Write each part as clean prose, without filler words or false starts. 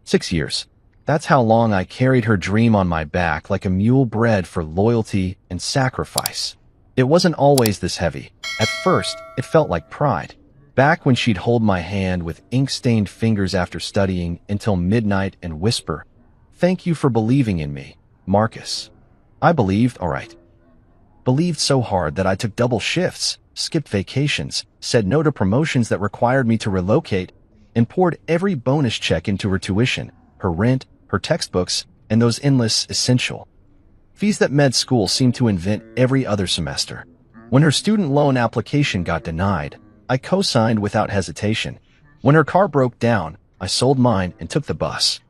6 years. That's how long I carried her dream on my back like a mule bred for loyalty and sacrifice. It wasn't always this heavy. At first, it felt like pride. Back when she'd hold my hand with ink-stained fingers after studying until midnight and whisper, "Thank you for believing in me, Marcus." I believed, all right. Believed so hard that I took double shifts, skipped vacations, said no to promotions that required me to relocate, and poured every bonus check into her tuition, her rent, her textbooks, and those endless essential fees that med school seemed to invent every other semester. When her student loan application got denied, I co-signed without hesitation. When her car broke down, I sold mine and took the bus.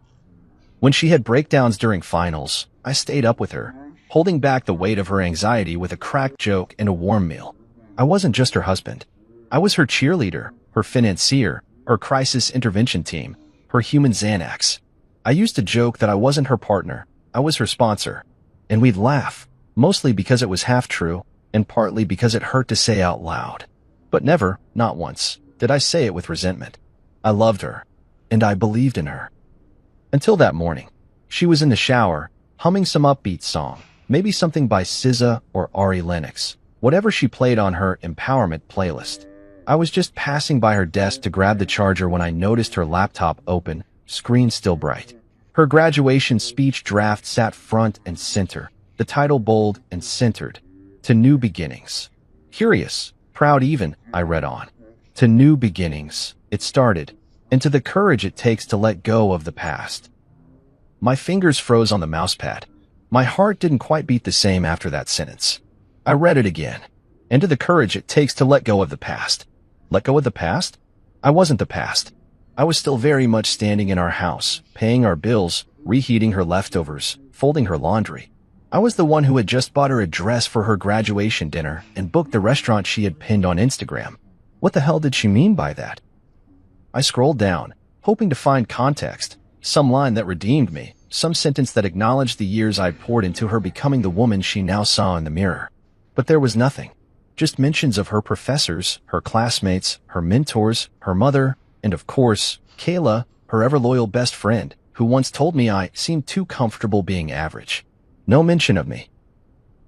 When she had breakdowns during finals, I stayed up with her, holding back the weight of her anxiety with a cracked joke and a warm meal. I wasn't just her husband. I was her cheerleader, her financier, her crisis intervention team, her human Xanax. I used to joke that I wasn't her partner, I was her sponsor. And we'd laugh, mostly because it was half true, and partly because it hurt to say out loud. But never, not once, did I say it with resentment. I loved her, and I believed in her. Until that morning. She was in the shower, humming some upbeat song, maybe something by SZA or Ari Lennox, whatever she played on her empowerment playlist. I was just passing by her desk to grab the charger when I noticed her laptop open, screen still bright. Her graduation speech draft sat front and center, the title bold and centered. To New Beginnings. Curious, proud even, I read on. To new beginnings, it started, and to the courage it takes to let go of the past. My fingers froze on the mousepad. My heart didn't quite beat the same after that sentence. I read it again. And to the courage it takes to let go of the past. Let go of the past? I wasn't the past. I was still very much standing in our house, paying our bills, reheating her leftovers, folding her laundry. I was the one who had just bought her a dress for her graduation dinner and booked the restaurant she had pinned on Instagram. What the hell did she mean by that? I scrolled down, hoping to find context, some line that redeemed me, some sentence that acknowledged the years I'd poured into her becoming the woman she now saw in the mirror. But there was nothing. Just mentions of her professors, her classmates, her mentors, her mother, and of course, Kayla, her ever-loyal best friend, who once told me I seemed too comfortable being average. No mention of me.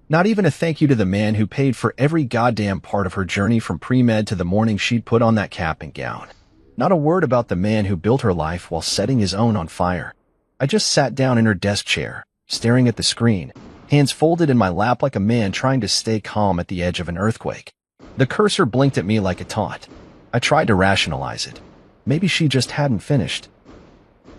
Not even a thank you to the man who paid for every goddamn part of her journey from pre-med to the morning she'd put on that cap and gown. Not a word about the man who built her life while setting his own on fire. I just sat down in her desk chair, staring at the screen, hands folded in my lap like a man trying to stay calm at the edge of an earthquake. The cursor blinked at me like a taunt. I tried to rationalize it. Maybe she just hadn't finished.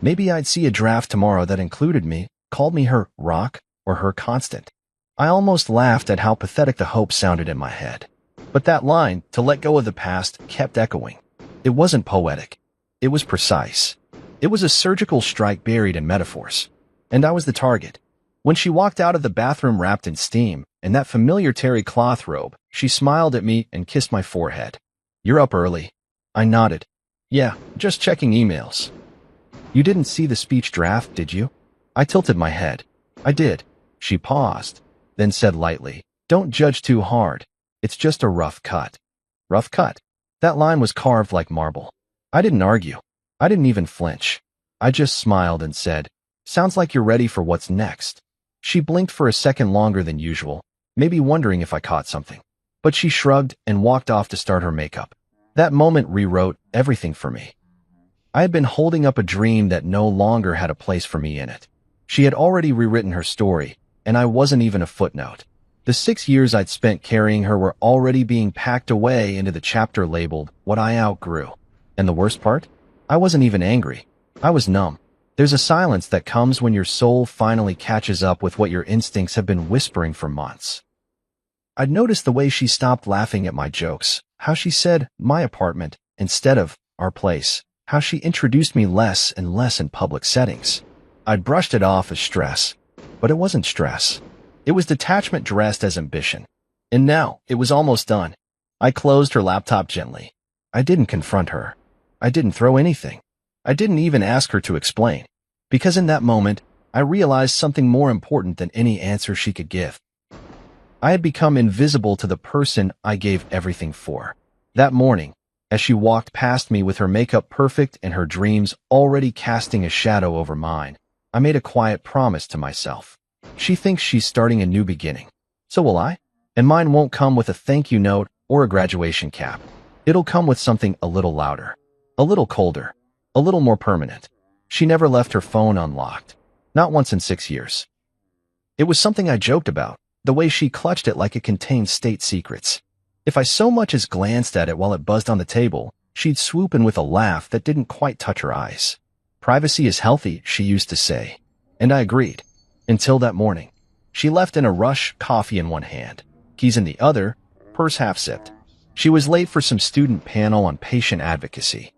Maybe I'd see a draft tomorrow that included me, called me her rock or her constant. I almost laughed at how pathetic the hope sounded in my head. But that line, to let go of the past, kept echoing. It wasn't poetic. It was precise. It was a surgical strike buried in metaphors. And I was the target. When she walked out of the bathroom wrapped in steam, in that familiar terry cloth robe, she smiled at me and kissed my forehead. "You're up early." I nodded. "Yeah, just checking emails." "You didn't see the speech draft, did you?" I tilted my head. "I did." She paused, then said lightly, "Don't judge too hard. It's just a rough cut." Rough cut? That line was carved like marble. I didn't argue. I didn't even flinch. I just smiled and said, "Sounds like you're ready for what's next." She blinked for a second longer than usual, maybe wondering if I caught something. But she shrugged and walked off to start her makeup. That moment rewrote everything for me. I had been holding up a dream that no longer had a place for me in it. She had already rewritten her story, and I wasn't even a footnote. The 6 years I'd spent carrying her were already being packed away into the chapter labeled What I Outgrew. And the worst part? I wasn't even angry. I was numb. There's a silence that comes when your soul finally catches up with what your instincts have been whispering for months. I'd noticed the way she stopped laughing at my jokes, how she said, "my apartment," instead of "our place," how she introduced me less and less in public settings. I'd brushed it off as stress, but it wasn't stress. It was detachment dressed as ambition. And now, it was almost done. I closed her laptop gently. I didn't confront her. I didn't throw anything. I didn't even ask her to explain. Because in that moment, I realized something more important than any answer she could give. I had become invisible to the person I gave everything for. That morning, As she walked past me with her makeup perfect and her dreams already casting a shadow over mine, I made a quiet promise to myself. She thinks she's starting a new beginning. So will I. And mine won't come with a thank you note or a graduation cap. It'll come with something a little louder, a little colder, a little more permanent. She never left her phone unlocked. Not once in 6 years. It was something I joked about, the way she clutched it like it contained state secrets. If I so much as glanced at it while it buzzed on the table, she'd swoop in with a laugh that didn't quite touch her eyes. Privacy is healthy, she used to say. And I agreed. Until that morning. She left in a rush, coffee in one hand, keys in the other, purse half-zipped. She was late for some student panel on patient advocacy.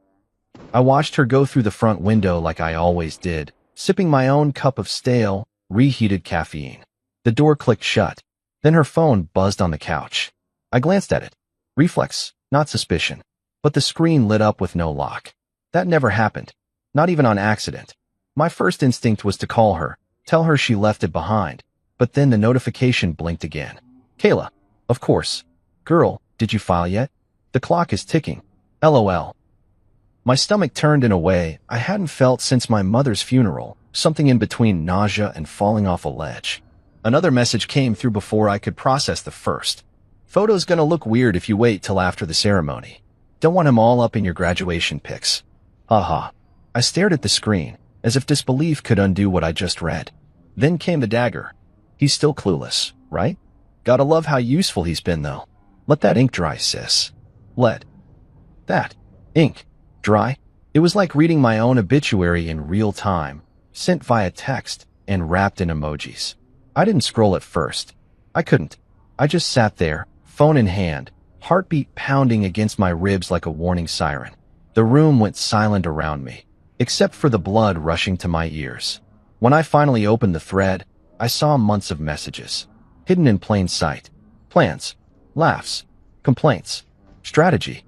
I watched her go through the front window like I always did, sipping my own cup of stale, reheated caffeine. The door clicked shut. Then her phone buzzed on the couch. I glanced at it. Reflex, not suspicion. But the screen lit up with no lock. That never happened. Not even on accident. My first instinct was to call her, tell her she left it behind. But then the notification blinked again. Kayla. Of course. Girl, did you file yet? The clock is ticking. LOL. My stomach turned in a way I hadn't felt since my mother's funeral, something in between nausea and falling off a ledge. Another message came through before I could process the first. Photo's gonna look weird if you wait till after the ceremony. Don't want him all up in your graduation pics. Haha. I stared at the screen, as if disbelief could undo what I just read. Then came the dagger. He's still clueless, right? Gotta love how useful he's been, though. Let that ink dry, sis. Let that ink dry. It was like reading my own obituary in real time, sent via text and wrapped in emojis. I didn't scroll at first. I couldn't. I just sat there, phone in hand, heartbeat pounding against my ribs like a warning siren. The room went silent around me, except for the blood rushing to my ears. When I finally opened the thread, I saw months of messages, hidden in plain sight. Plans, laughs, complaints, strategy.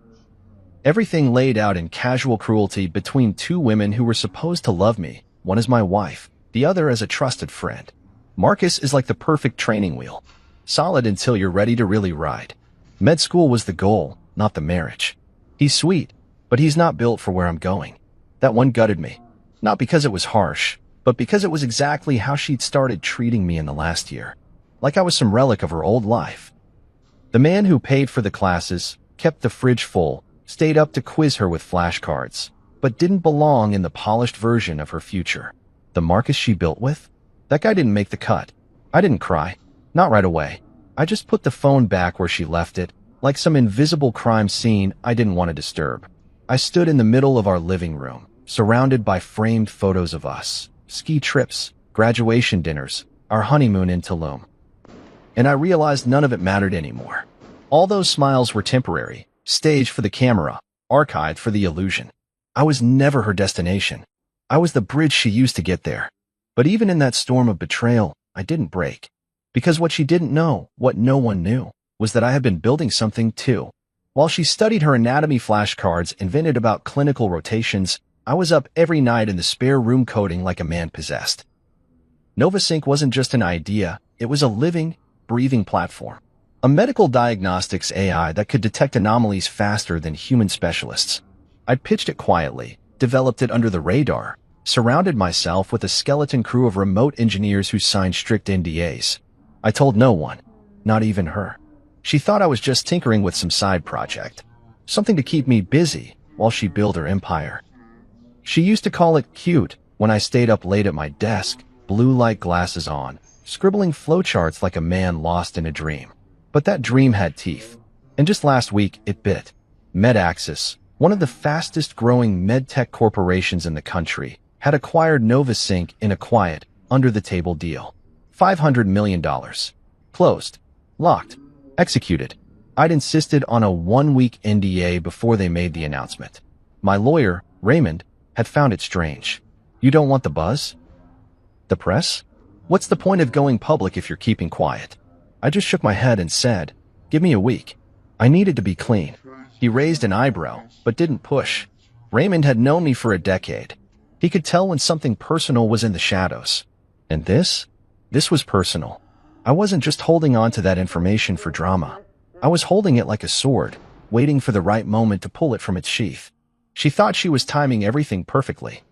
Everything laid out in casual cruelty between two women who were supposed to love me, one as my wife, the other as a trusted friend. Marcus is like the perfect training wheel. Solid until you're ready to really ride. Med school was the goal, not the marriage. He's sweet, but he's not built for where I'm going. That one gutted me. Not because it was harsh, but because it was exactly how she'd started treating me in the last year. Like I was some relic of her old life. The man who paid for the classes, kept the fridge full, stayed up to quiz her with flashcards, but didn't belong in the polished version of her future. The Marcus she built with? That guy didn't make the cut. I didn't cry. Not right away. I just put the phone back where she left it, like some invisible crime scene I didn't want to disturb. I stood in the middle of our living room, surrounded by framed photos of us, ski trips, graduation dinners, our honeymoon in Tulum. And I realized none of it mattered anymore. All those smiles were temporary, staged for the camera, archived for the illusion. I was never her destination. I was the bridge she used to get there. But even in that storm of betrayal, I didn't break. Because what she didn't know, what no one knew, was that I had been building something too. While she studied her anatomy flashcards and vented about clinical rotations, I was up every night in the spare room coding like a man possessed. NovaSync wasn't just an idea, it was a living, breathing platform. A medical diagnostics AI that could detect anomalies faster than human specialists. I'd pitched it quietly, developed it under the radar, surrounded myself with a skeleton crew of remote engineers who signed strict NDAs. I told no one, not even her. She thought I was just tinkering with some side project, something to keep me busy while she built her empire. She used to call it cute when I stayed up late at my desk, blue light glasses on, scribbling flowcharts like a man lost in a dream. But that dream had teeth. And just last week, it bit. MedAxis, one of the fastest growing medtech corporations in the country, had acquired NovaSync in a quiet, under-the-table deal. $500 million. Closed. Locked. Executed. I'd insisted on a 1-week NDA before they made the announcement. My lawyer, Raymond, had found it strange. You don't want the buzz? The press? What's the point of going public if you're keeping quiet? I just shook my head and said, give me a week. I needed to be clean. He raised an eyebrow, but didn't push. Raymond had known me for a decade. He could tell when something personal was in the shadows. And this was personal. I wasn't just holding on to that information for drama. I was holding it like a sword, waiting for the right moment to pull it from its sheath. She thought she was timing everything perfectly.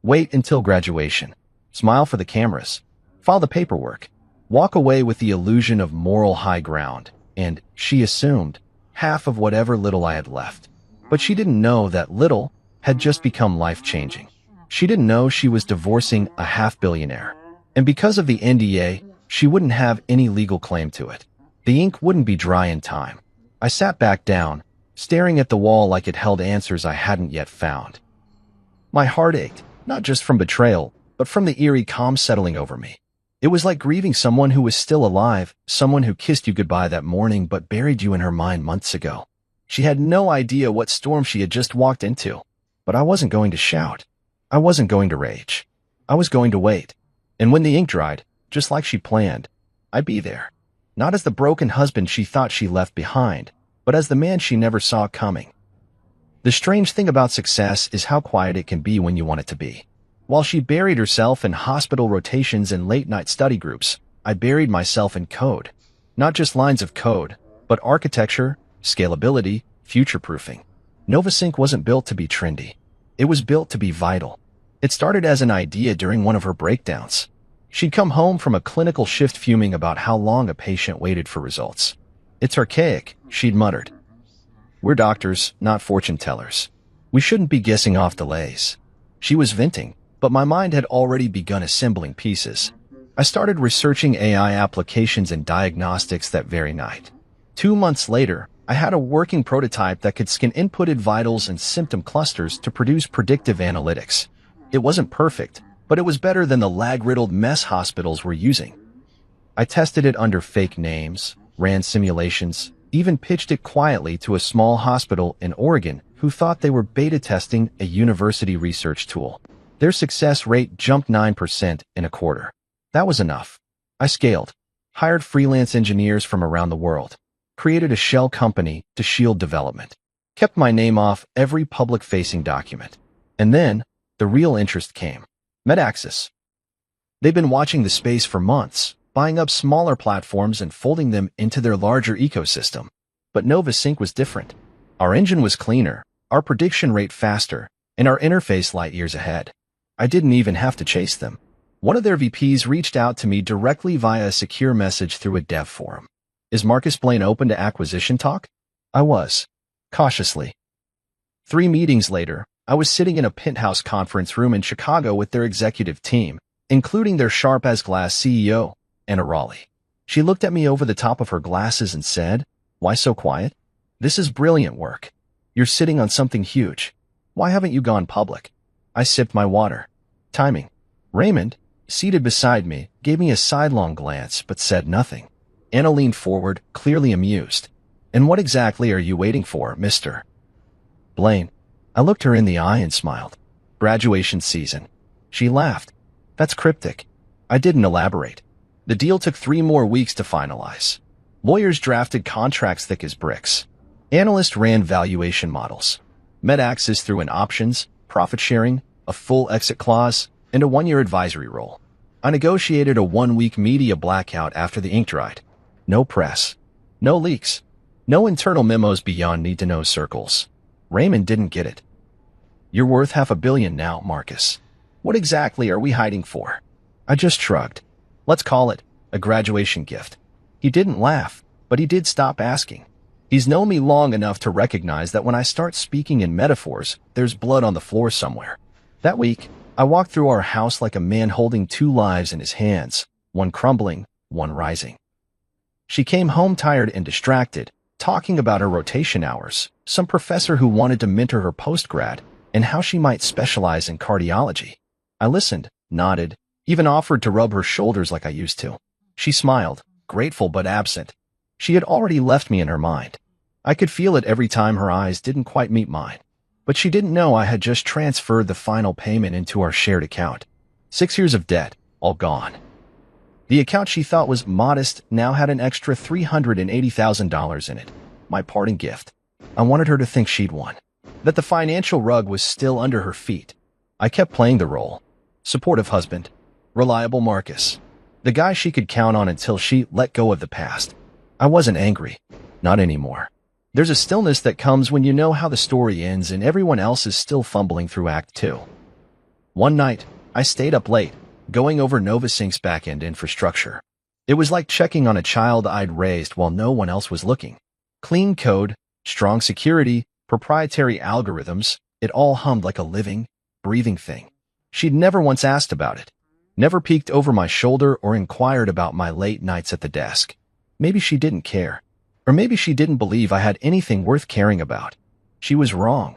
Wait until graduation. Smile for the cameras. File the paperwork. Walk away with the illusion of moral high ground. And she assumed half of whatever little I had left. But she didn't know that little had just become life-changing. She didn't know she was divorcing a half-billionaire. And because of the NDA, she wouldn't have any legal claim to it. The ink wouldn't be dry in time. I sat back down, staring at the wall like it held answers I hadn't yet found. My heart ached, not just from betrayal, but from the eerie calm settling over me. It was like grieving someone who was still alive, someone who kissed you goodbye that morning but buried you in her mind months ago. She had no idea what storm she had just walked into. But I wasn't going to shout. I wasn't going to rage. I was going to wait. And when the ink dried, just like she planned, I'd be there. Not as the broken husband she thought she left behind, but as the man she never saw coming. The strange thing about success is how quiet it can be when you want it to be. While she buried herself in hospital rotations and late-night study groups, I buried myself in code. Not just lines of code, but architecture, scalability, future-proofing. NovaSync wasn't built to be trendy. It was built to be vital. It started as an idea during one of her breakdowns. She'd come home from a clinical shift fuming about how long a patient waited for results. "It's archaic," she'd muttered. "We're doctors, not fortune tellers. We shouldn't be guessing off delays." She was venting, but my mind had already begun assembling pieces. I started researching AI applications and diagnostics that very night. 2 months later, I had a working prototype that could scan inputted vitals and symptom clusters to produce predictive analytics. It wasn't perfect, but it was better than the lag-riddled mess hospitals were using. I tested it under fake names, ran simulations, even pitched it quietly to a small hospital in Oregon who thought they were beta testing a university research tool. Their success rate jumped 9% in a quarter. That was enough. I scaled, hired freelance engineers from around the world, created a shell company to shield development, kept my name off every public-facing document. And then, the real interest came. MedAxis. They'd been watching the space for months, buying up smaller platforms and folding them into their larger ecosystem. But NovaSync was different. Our engine was cleaner, our prediction rate faster, and our interface light years ahead. I didn't even have to chase them. One of their VPs reached out to me directly via a secure message through a dev forum. "Is Marcus Blaine open to acquisition talk?" I was. Cautiously. 3 meetings later, I was sitting in a penthouse conference room in Chicago with their executive team, including their sharp-as-glass CEO, Anna Raleigh. She looked at me over the top of her glasses and said, "Why so quiet? This is brilliant work. You're sitting on something huge. Why haven't you gone public?" I sipped my water. Timing. Raymond, seated beside me, gave me a sidelong glance but said nothing. Anna leaned forward, clearly amused. "And what exactly are you waiting for, Mr. Blaine?" I looked her in the eye and smiled. "Graduation season." She laughed. "That's cryptic." I didn't elaborate. The deal took 3 more weeks to finalize. Lawyers drafted contracts thick as bricks. Analysts ran valuation models. MedAxis threw in options, profit sharing, a full exit clause, and a 1-year advisory role. I negotiated a 1-week media blackout after the ink dried. No press. No leaks. No internal memos beyond need-to-know circles. Raymond didn't get it. "You're worth $500 million now, Marcus. What exactly are we hiding for?" I just shrugged. "Let's call it a graduation gift." He didn't laugh, but he did stop asking. He's known me long enough to recognize that when I start speaking in metaphors, there's blood on the floor somewhere. That week, I walked through our house like a man holding 2 lives in his hands, one crumbling, one rising. She came home tired and distracted, talking about her rotation hours, some professor who wanted to mentor her postgrad, and how she might specialize in cardiology. I listened, nodded, even offered to rub her shoulders like I used to. She smiled, grateful but absent. She had already left me in her mind. I could feel it every time her eyes didn't quite meet mine. But she didn't know I had just transferred the final payment into our shared account. 6 years of debt, all gone. The account she thought was modest now had an extra $380,000 in it. My parting gift. I wanted her to think she'd won. That the financial rug was still under her feet. I kept playing the role. Supportive husband. Reliable Marcus. The guy she could count on until she let go of the past. I wasn't angry. Not anymore. There's a stillness that comes when you know how the story ends and everyone else is still fumbling through Act 2. One night, I stayed up late, going over NovaSync's backend infrastructure. It was like checking on a child I'd raised while no one else was looking. Clean code, strong security, proprietary algorithms, it all hummed like a living, breathing thing. She'd never once asked about it, never peeked over my shoulder or inquired about my late nights at the desk. Maybe she didn't care. Or maybe she didn't believe I had anything worth caring about. She was wrong.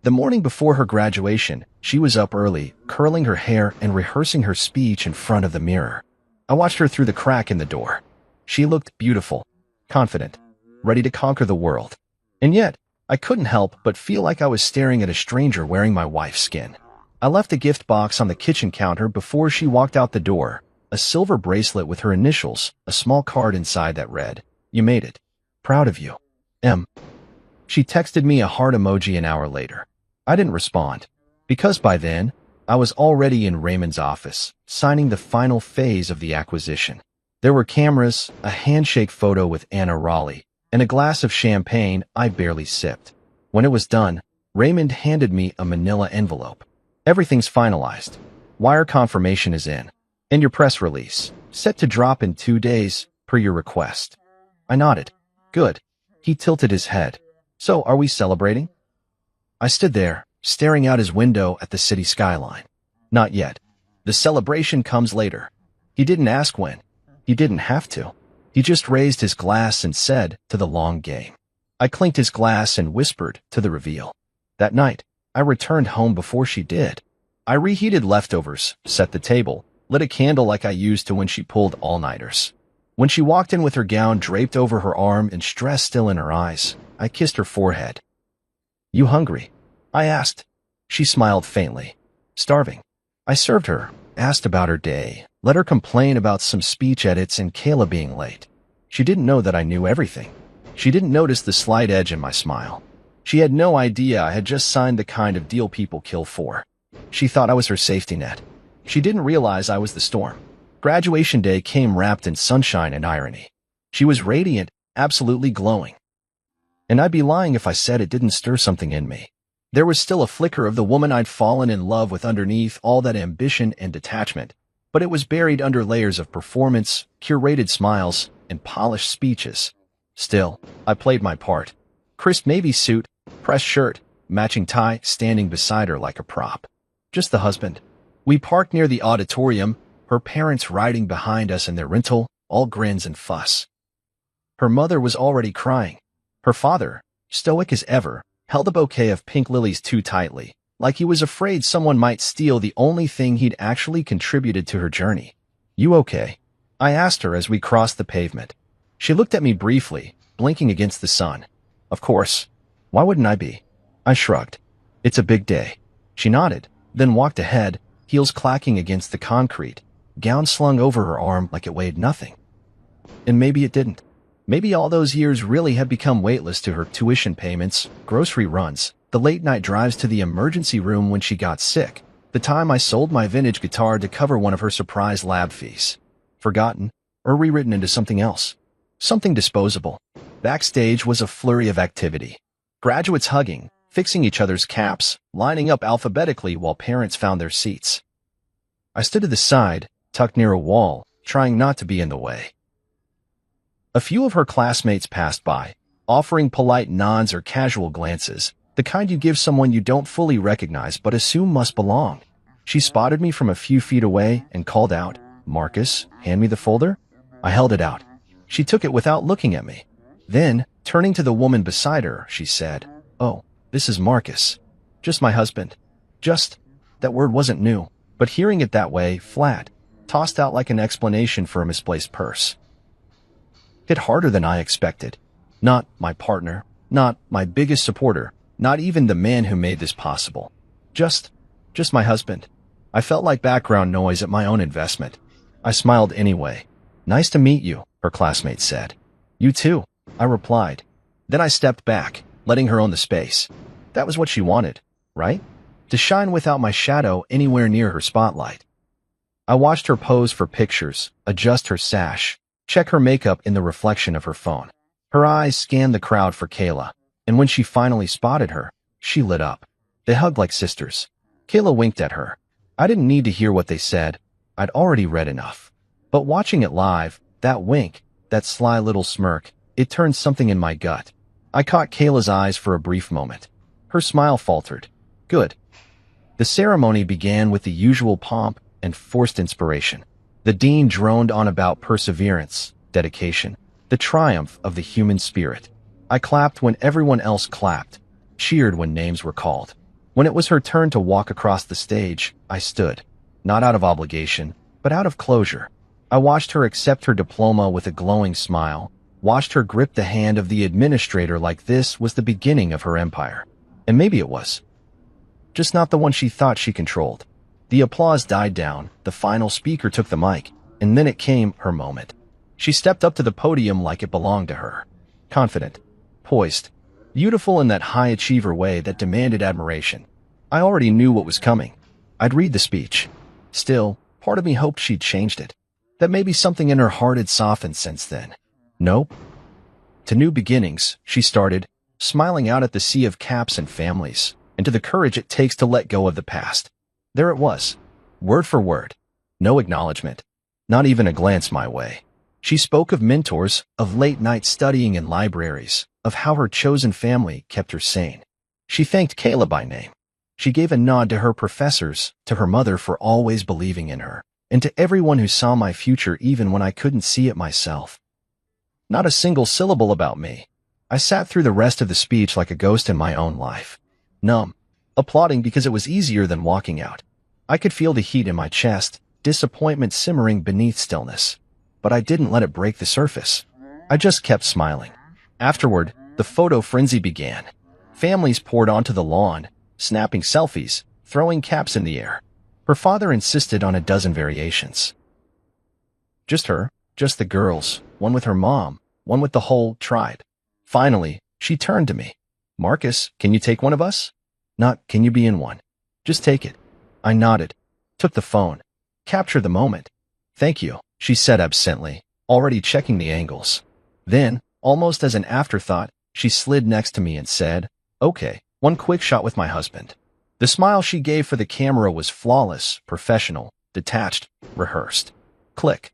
The morning before her graduation, she was up early, curling her hair and rehearsing her speech in front of the mirror. I watched her through the crack in the door. She looked beautiful, confident, ready to conquer the world. And yet, I couldn't help but feel like I was staring at a stranger wearing my wife's skin. I left a gift box on the kitchen counter before she walked out the door, a silver bracelet with her initials, a small card inside that read, "You made it. Proud of you. M." She texted me a heart emoji an hour later. I didn't respond, because by then, I was already in Raymond's office, signing the final phase of the acquisition. There were cameras, a handshake photo with Anna Raleigh, and a glass of champagne I barely sipped. When it was done, Raymond handed me a manila envelope. "Everything's finalized. Wire confirmation is in. And your press release, set to drop in 2 days, per your request." I nodded. "Good." He tilted his head. "So, are we celebrating?" I stood there, staring out his window at the city skyline. Not yet. The celebration comes later. He didn't ask when. He didn't have to. He just raised his glass and said, "To the long game." I clinked his glass and whispered, "To the reveal." That night, I returned home before she did. I reheated leftovers, set the table, lit a candle like I used to when she pulled all-nighters. When she walked in with her gown draped over her arm and stress still in her eyes, I kissed her forehead. "You hungry?" I asked. She smiled faintly. "Starving." I served her, asked about her day, let her complain about some speech edits and Kayla being late. She didn't know that I knew everything. She didn't notice the slight edge in my smile. She had no idea I had just signed the kind of deal people kill for. She thought I was her safety net. She didn't realize I was the storm. Graduation day came wrapped in sunshine and irony. She was radiant, absolutely glowing. And I'd be lying if I said it didn't stir something in me. There was still a flicker of the woman I'd fallen in love with underneath all that ambition and detachment, but it was buried under layers of performance, curated smiles, and polished speeches. Still, I played my part. Crisp navy suit, pressed shirt, matching tie, standing beside her like a prop. Just the husband. We parked near the auditorium, her parents riding behind us in their rental, all grins and fuss. Her mother was already crying. Her father, stoic as ever, held a bouquet of pink lilies too tightly, like he was afraid someone might steal the only thing he'd actually contributed to her journey. "You okay?" I asked her as we crossed the pavement. She looked at me briefly, blinking against the sun. "Of course. Why wouldn't I be?" I shrugged. "It's a big day." She nodded, then walked ahead, heels clacking against the concrete, gown slung over her arm like it weighed nothing. And maybe it didn't. Maybe all those years really had become weightless to her tuition payments, grocery runs, the late-night drives to the emergency room when she got sick, the time I sold my vintage guitar to cover one of her surprise lab fees. Forgotten, or rewritten into something else. Something disposable. Backstage was a flurry of activity. Graduates hugging, fixing each other's caps, lining up alphabetically while parents found their seats. I stood to the side, tucked near a wall, trying not to be in the way. A few of her classmates passed by, offering polite nods or casual glances, the kind you give someone you don't fully recognize but assume must belong. She spotted me from a few feet away and called out, "Marcus, hand me the folder?" I held it out. She took it without looking at me. Then, turning to the woman beside her, she said, "Oh, this is Marcus. Just my husband." Just, that word wasn't new, but hearing it that way, flat, tossed out like an explanation for a misplaced purse. Hit harder than I expected. Not my partner, not my biggest supporter, not even the man who made this possible. Just my husband. I felt like background noise at my own investment. I smiled anyway. "Nice to meet you," her classmate said. "You too," I replied. Then I stepped back, letting her own the space. That was what she wanted, right? To shine without my shadow anywhere near her spotlight. I watched her pose for pictures, adjust her sash, check her makeup in the reflection of her phone. Her eyes scanned the crowd for Kayla, and when she finally spotted her, she lit up. They hugged like sisters. Kayla winked at her. I didn't need to hear what they said. I'd already read enough. But watching it live, that wink, that sly little smirk, it turned something in my gut. I caught Kayla's eyes for a brief moment. Her smile faltered. Good. The ceremony began with the usual pomp and forced inspiration. The dean droned on about perseverance, dedication, the triumph of the human spirit. I clapped when everyone else clapped, cheered when names were called. When it was her turn to walk across the stage, I stood, not out of obligation, but out of closure. I watched her accept her diploma with a glowing smile, watched her grip the hand of the administrator like this was the beginning of her empire. And maybe it was. Just not the one she thought she controlled. The applause died down, the final speaker took the mic, and then it came her moment. She stepped up to the podium like it belonged to her. Confident, poised, beautiful in that high achiever way that demanded admiration. I already knew what was coming. I'd read the speech. Still, part of me hoped she'd changed it. That maybe something in her heart had softened since then. Nope. To new beginnings, she started, smiling out at the sea of caps and families, and to the courage it takes to let go of the past. There it was, word for word. No acknowledgement. Not even a glance my way. She spoke of mentors, of late-night studying in libraries, of how her chosen family kept her sane. She thanked Kayla by name. She gave a nod to her professors, to her mother for always believing in her, and to everyone who saw my future even when I couldn't see it myself. Not a single syllable about me. I sat through the rest of the speech like a ghost in my own life. Numb. Applauding because it was easier than walking out. I could feel the heat in my chest, disappointment simmering beneath stillness. But I didn't let it break the surface. I just kept smiling. Afterward, the photo frenzy began. Families poured onto the lawn, snapping selfies, throwing caps in the air. Her father insisted on a dozen variations. Just her, just the girls, one with her mom, one with the whole tribe. Finally, she turned to me. Marcus, can you take one of us? Not, can you be in one? Just take it. I nodded, took the phone, captured the moment. Thank you, she said absently, already checking the angles. Then, almost as an afterthought, she slid next to me and said, okay, one quick shot with my husband. The smile she gave for the camera was flawless, professional, detached, rehearsed. Click.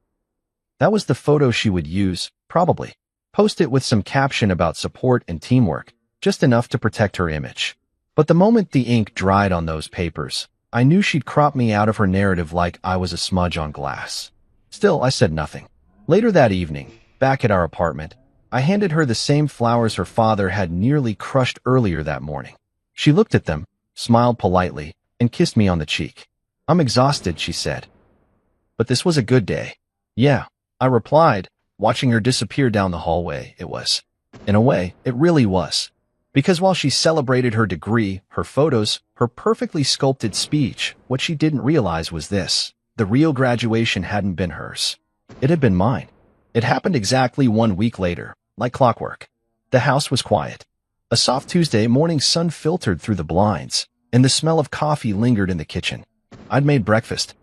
That was the photo she would use, probably. Post it with some caption about support and teamwork, just enough to protect her image. But the moment the ink dried on those papers, I knew she'd crop me out of her narrative like I was a smudge on glass. Still, I said nothing. Later that evening, back at our apartment, I handed her the same flowers her father had nearly crushed earlier that morning. She looked at them, smiled politely, and kissed me on the cheek. I'm exhausted, she said. But this was a good day. Yeah, I replied, watching her disappear down the hallway. It was. In a way, it really was. Because while she celebrated her degree, her photos, her perfectly sculpted speech, what she didn't realize was this. The real graduation hadn't been hers. It had been mine. It happened exactly 1 week later, like clockwork. The house was quiet. A soft Tuesday morning sun filtered through the blinds, and the smell of coffee lingered in the kitchen. I'd made breakfast.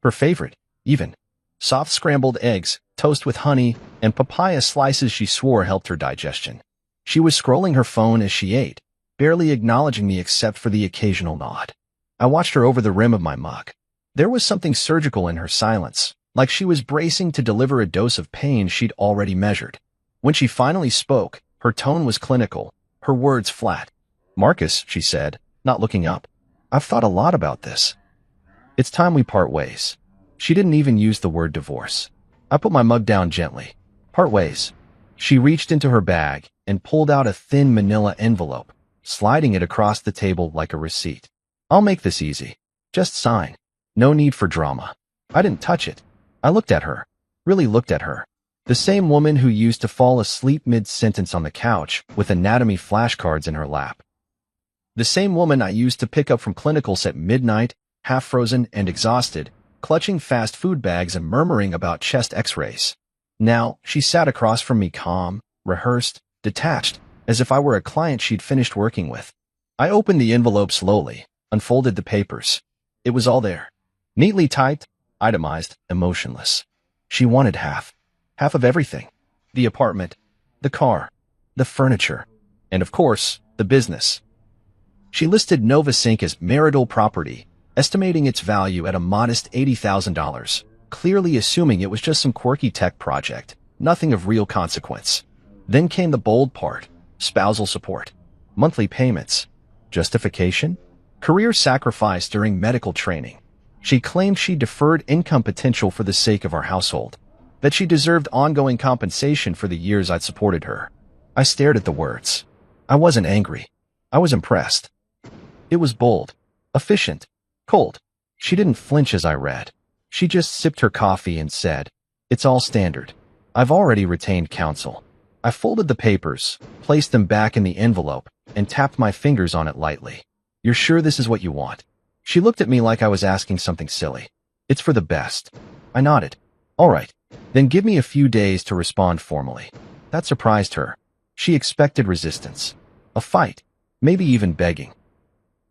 Her favorite, even. Soft scrambled eggs, toast with honey, and papaya slices she swore helped her digestion. She was scrolling her phone as she ate, barely acknowledging me except for the occasional nod. I watched her over the rim of my mug. There was something surgical in her silence, like she was bracing to deliver a dose of pain she'd already measured. When she finally spoke, her tone was clinical, her words flat. Marcus, she said, not looking up. I've thought a lot about this. It's time we part ways. She didn't even use the word divorce. I put my mug down gently. Part ways. She reached into her bag and pulled out a thin manila envelope, sliding it across the table like a receipt. I'll make this easy. Just sign. No need for drama. I didn't touch it. I looked at her. Really looked at her. The same woman who used to fall asleep mid-sentence on the couch with anatomy flashcards in her lap. The same woman I used to pick up from clinicals at midnight, half-frozen and exhausted, clutching fast food bags and murmuring about chest x-rays. Now, she sat across from me calm, rehearsed, detached, as if I were a client she'd finished working with. I opened the envelope slowly, unfolded the papers. It was all there. Neatly typed, itemized, emotionless. She wanted half. Half of everything. The apartment, the car, the furniture, and of course, the business. She listed Novasync as marital property, estimating its value at a modest $80,000, clearly assuming it was just some quirky tech project, nothing of real consequence. Then came the bold part: spousal support, monthly payments, justification, career sacrifice during medical training. She claimed she deferred income potential for the sake of our household, that she deserved ongoing compensation for the years I'd supported her. I stared at the words. I wasn't angry. I was impressed. It was bold, efficient, cold. She didn't flinch as I read. She just sipped her coffee and said, "It's all standard. I've already retained counsel." I folded the papers, placed them back in the envelope, and tapped my fingers on it lightly. "You're sure this is what you want?" She looked at me like I was asking something silly. "It's for the best." I nodded. "All right. Then give me a few days to respond formally." That surprised her. She expected resistance. A fight. Maybe even begging.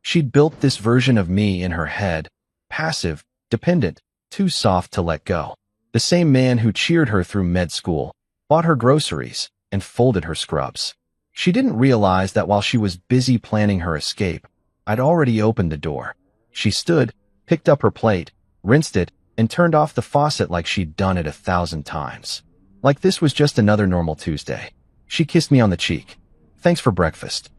She'd built this version of me in her head. Passive, dependent, too soft to let go. The same man who cheered her through med school, bought her groceries, and folded her scrubs. She didn't realize that while she was busy planning her escape, I'd already opened the door. She stood, picked up her plate, rinsed it, and turned off the faucet like she'd done it 1,000 times. Like this was just another normal Tuesday. She kissed me on the cheek. "Thanks for breakfast."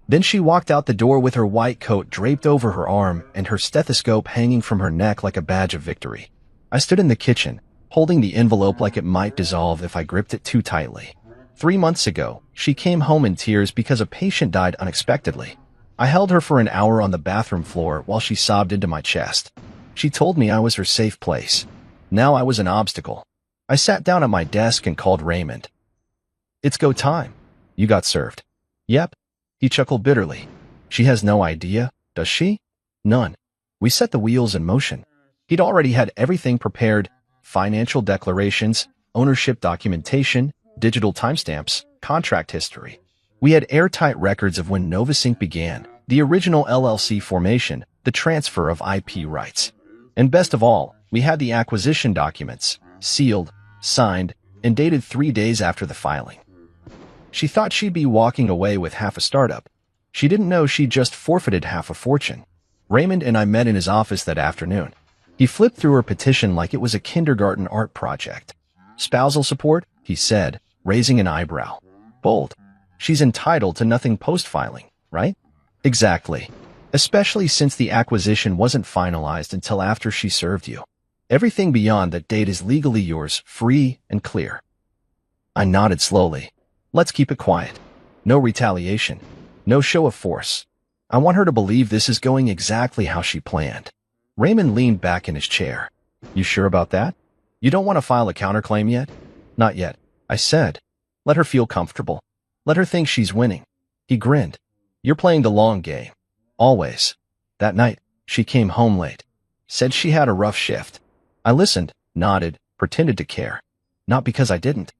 Then she walked out the door with her white coat draped over her arm and her stethoscope hanging from her neck like a badge of victory. I stood in the kitchen, holding the envelope like it might dissolve if I gripped it too tightly. 3 months ago, she came home in tears because a patient died unexpectedly. I held her for an hour on the bathroom floor while she sobbed into my chest. She told me I was her safe place. Now I was an obstacle. I sat down at my desk and called Raymond. "It's go time." "You got served." "Yep." He chuckled bitterly. "She has no idea, does she?" "None." We set the wheels in motion. He'd already had everything prepared: financial declarations, ownership documentation, digital timestamps, contract history. We had airtight records of when Novasync began, the original LLC formation, the transfer of IP rights. And best of all, we had the acquisition documents, sealed, signed, and dated 3 days after the filing. She thought she'd be walking away with half a startup. She didn't know she'd just forfeited half a fortune. Raymond and I met in his office that afternoon. He flipped through her petition like it was a kindergarten art project. "Spousal support," he said, raising an eyebrow. "Bold. She's entitled to nothing post-filing, right?" "Exactly. Especially since the acquisition wasn't finalized until after she served you. Everything beyond that date is legally yours, free and clear." I nodded slowly. "Let's keep it quiet. No retaliation. No show of force. I want her to believe this is going exactly how she planned." Raymond leaned back in his chair. "You sure about that? You don't want to file a counterclaim yet?" "Not yet," I said. "Let her feel comfortable. Let her think she's winning." He grinned. "You're playing the long game. Always." That night, she came home late. Said she had a rough shift. I listened, nodded, pretended to care. Not because I didn't,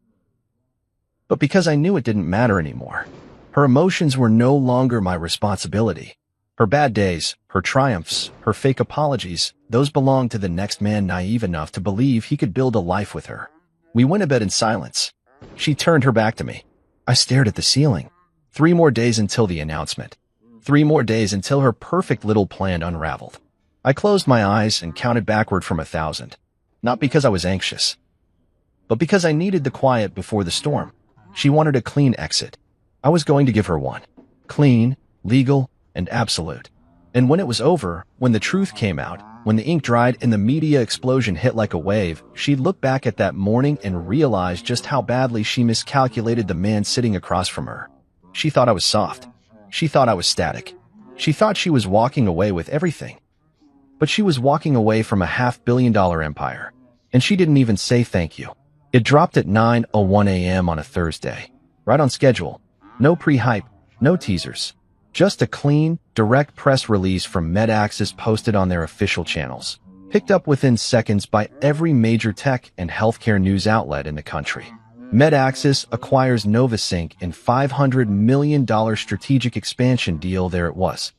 but because I knew it didn't matter anymore. Her emotions were no longer my responsibility. Her bad days, her triumphs, her fake apologies, those belonged to the next man naive enough to believe he could build a life with her. We went to bed in silence. She turned her back to me. I stared at the ceiling. 3 more days until the announcement. 3 more days until her perfect little plan unraveled. I closed my eyes and counted backward from 1,000. Not because I was anxious, but because I needed the quiet before the storm. She wanted a clean exit. I was going to give her one. Clean, legal, and absolute. And when it was over, when the truth came out, when the ink dried and the media explosion hit like a wave, she'd look back at that morning and realize just how badly she miscalculated the man sitting across from her. She thought I was soft. She thought I was static. She thought she was walking away with everything. But she was walking away from a $500 million empire. And she didn't even say thank you. It dropped at 9:01 a.m. on a Thursday. Right on schedule. No pre-hype, no teasers. Just a clean, direct press release from MedAxis posted on their official channels. Picked up within seconds by every major tech and healthcare news outlet in the country. MedAxis acquires Novasync in $500 million strategic expansion deal. There it was.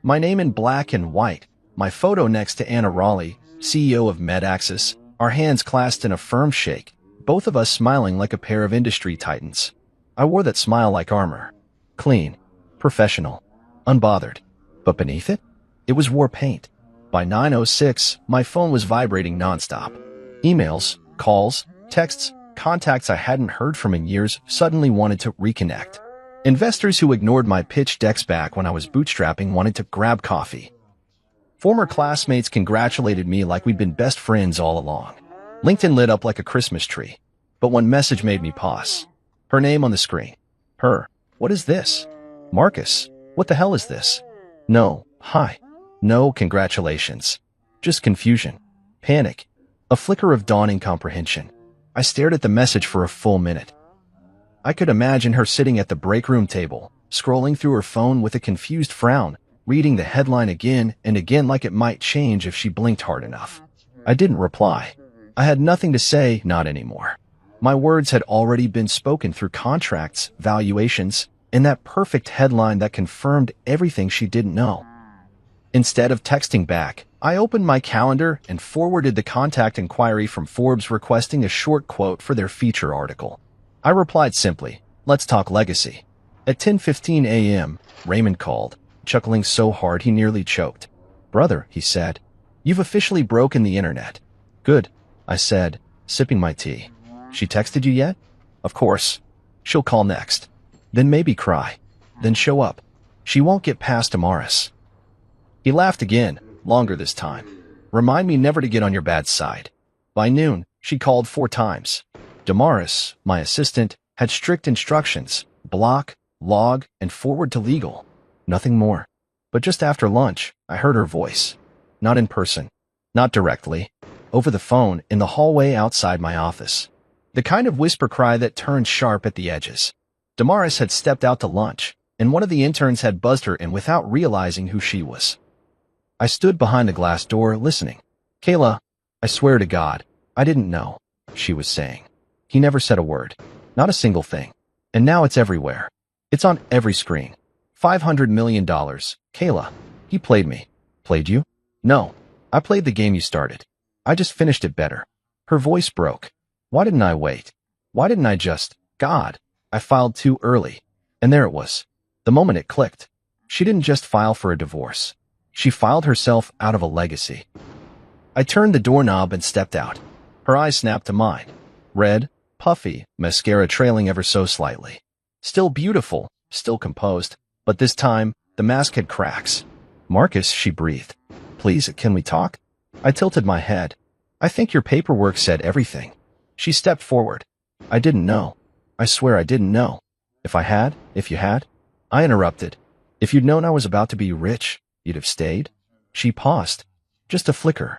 My name in black and white. My photo next to Anna Raleigh, CEO of MedAxis, our hands clasped in a firm shake, both of us smiling like a pair of industry titans. I wore that smile like armor. Clean, professional, unbothered. But beneath it, it was war paint. By 9:06, my phone was vibrating nonstop. Emails, calls, texts, contacts I hadn't heard from in years suddenly wanted to reconnect. Investors who ignored my pitch decks back when I was bootstrapping wanted to grab coffee. Former classmates congratulated me like we'd been best friends all along. LinkedIn lit up like a Christmas tree. But one message made me pause. Her name on the screen. Her. What is this? Marcus. What the hell is this? No. Hi. No, congratulations. Just confusion. Panic. A flicker of dawning comprehension. I stared at the message for a full minute. I could imagine her sitting at the break room table, scrolling through her phone with a confused frown, reading the headline again and again like it might change if she blinked hard enough. I didn't reply. I had nothing to say, not anymore. My words had already been spoken through contracts, valuations, and that perfect headline that confirmed everything she didn't know. Instead of texting back, I opened my calendar and forwarded the contact inquiry from Forbes requesting a short quote for their feature article. I replied simply, "Let's talk legacy." At 10:15 a.m., Raymond called, chuckling so hard he nearly choked. "Brother," he said, "you've officially broken the internet." "Good," I said, sipping my tea. "She texted you yet?" "Of course. She'll call next. Then maybe cry. Then show up. She won't get past Amaris." He laughed again, longer this time. "Remind me never to get on your bad side." By noon, she called 4 times. Damaris, my assistant, had strict instructions: block, log, and forward to legal. Nothing more. But just after lunch, I heard her voice. Not in person. Not directly. Over the phone, in the hallway outside my office. The kind of whisper cry that turned sharp at the edges. Damaris had stepped out to lunch, and one of the interns had buzzed her in without realizing who she was. I stood behind the glass door, listening. "Kayla, I swear to God, I didn't know," she was saying. He never said a word. Not a single thing. And now it's everywhere. It's on every screen. $500 million. Kayla, he played me. Played you? No. I played the game you started. I just finished it better. Her voice broke. Why didn't I wait? Why didn't I just... God, I filed too early. And there it was. The moment it clicked. She didn't just file for a divorce. She filed herself out of a legacy. I turned the doorknob and stepped out. Her eyes snapped to mine. Red, puffy, mascara trailing ever so slightly. Still beautiful, still composed, but this time, the mask had cracks. "Marcus," she breathed. "Please, can we talk?" I tilted my head. "I think your paperwork said everything." She stepped forward. "I didn't know. I swear I didn't know. If you had." I interrupted. "If you'd known I was about to be rich, you'd have stayed?" She paused. Just a flicker.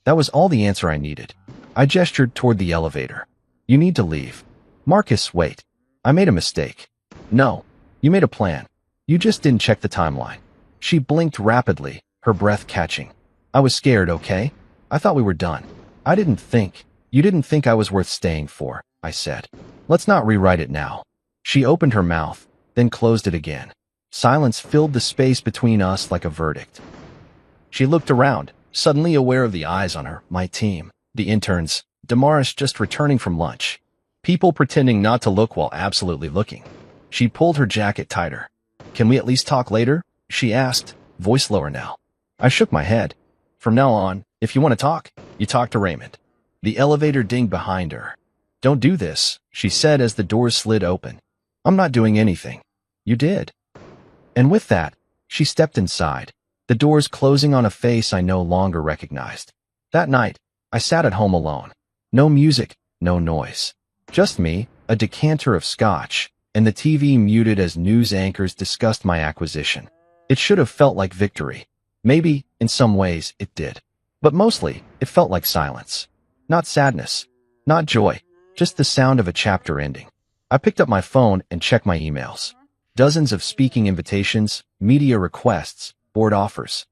That was all the answer I needed. I gestured toward the elevator. "You need to leave." "Marcus, wait. I made a mistake." "No. You made a plan. You just didn't check the timeline." She blinked rapidly, her breath catching. "I was scared, okay? I thought we were done. I didn't think. You didn't think I was worth staying for," I said. "Let's not rewrite it now." She opened her mouth, then closed it again. Silence filled the space between us like a verdict. She looked around, suddenly aware of the eyes on her, my team, the interns, Damaris just returning from lunch. People pretending not to look while absolutely looking. She pulled her jacket tighter. "Can we at least talk later?" she asked, voice lower now. I shook my head. "From now on, if you want to talk, you talk to Raymond." The elevator dinged behind her. "Don't do this," she said as the doors slid open. "I'm not doing anything." "You did." And with that, she stepped inside, the doors closing on a face I no longer recognized. That night, I sat at home alone. No music, no noise. Just me, a decanter of scotch, and the TV muted as news anchors discussed my acquisition. It should have felt like victory. Maybe, in some ways, it did. But mostly, it felt like silence. Not sadness, not joy, just the sound of a chapter ending. I picked up my phone and checked my emails. Dozens of speaking invitations, media requests, board offers.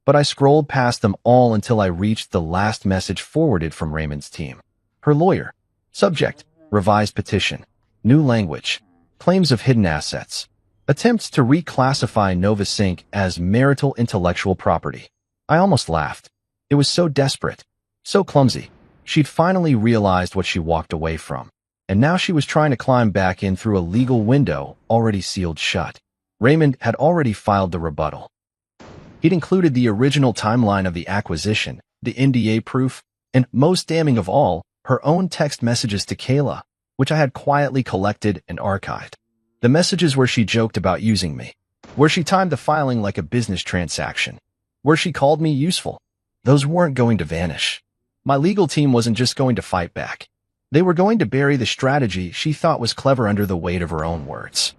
But I scrolled past them all until I reached the last message forwarded from Raymond's team. Her lawyer. Subject, revised petition. New language. Claims of hidden assets. Attempts to reclassify NovaSync as marital intellectual property. I almost laughed. It was so desperate. So clumsy. She'd finally realized what she walked away from, and now she was trying to climb back in through a legal window already sealed shut. Raymond had already filed the rebuttal. He'd included the original timeline of the acquisition, the NDA proof, and, most damning of all, her own text messages to Kayla, which I had quietly collected and archived. The messages where she joked about using me, where she timed the filing like a business transaction, where she called me useful. Those weren't going to vanish. My legal team wasn't just going to fight back. They were going to bury the strategy she thought was clever under the weight of her own words.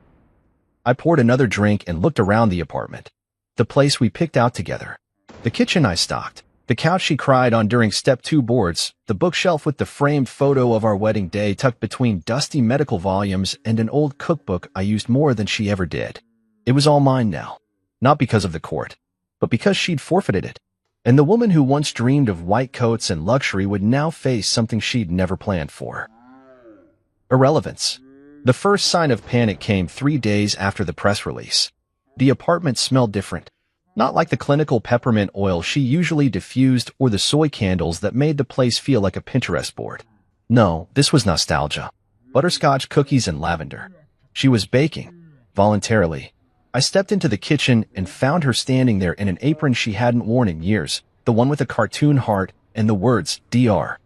I poured another drink and looked around the apartment, the place we picked out together. The kitchen I stocked, the couch she cried on during step 2 boards, the bookshelf with the framed photo of our wedding day tucked between dusty medical volumes, and an old cookbook I used more than she ever did. It was all mine now, not because of the court, but because she'd forfeited it. And the woman who once dreamed of white coats and luxury would now face something she'd never planned for. Irrelevance. The first sign of panic came 3 days after the press release. The apartment smelled different. Not like the clinical peppermint oil she usually diffused or the soy candles that made the place feel like a Pinterest board. No, this was nostalgia. Butterscotch cookies and lavender. She was baking. Voluntarily. I stepped into the kitchen and found her standing there in an apron she hadn't worn in years, the one with a cartoon heart and the words DR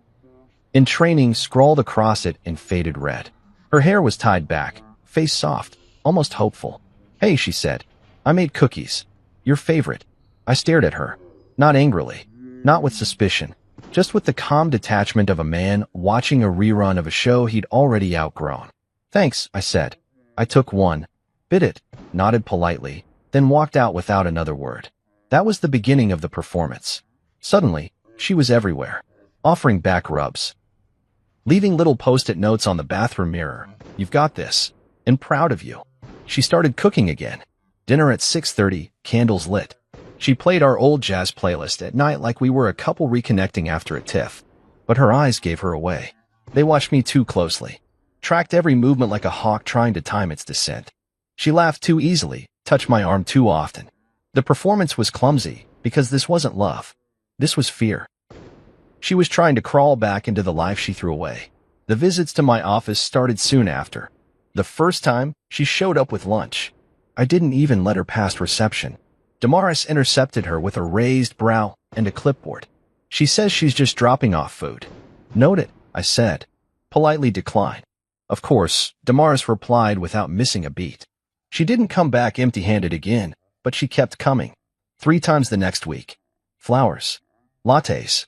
in training scrawled across it in faded red. Her hair was tied back, face soft, almost hopeful. "Hey," she said. "I made cookies. Your favorite." I stared at her. Not angrily. Not with suspicion. Just with the calm detachment of a man watching a rerun of a show he'd already outgrown. "Thanks," I said. I took one, bit it, nodded politely, then walked out without another word. That was the beginning of the performance. Suddenly, she was everywhere, offering back rubs, leaving little post-it notes on the bathroom mirror. "You've got this. And proud of you." She started cooking again. Dinner at 6:30, candles lit. She played our old jazz playlist at night like we were a couple reconnecting after a tiff. But her eyes gave her away. They watched me too closely, tracked every movement like a hawk trying to time its descent. She laughed too easily, touched my arm too often. The performance was clumsy, because this wasn't love. This was fear. She was trying to crawl back into the life she threw away. The visits to my office started soon after. The first time, she showed up with lunch. I didn't even let her past reception. Damaris intercepted her with a raised brow and a clipboard. "She says she's just dropping off food." "Noted," I said. Politely decline. Of course, Damaris replied without missing a beat. She didn't come back empty-handed again, but she kept coming. 3 times the next week. Flowers. Lattes.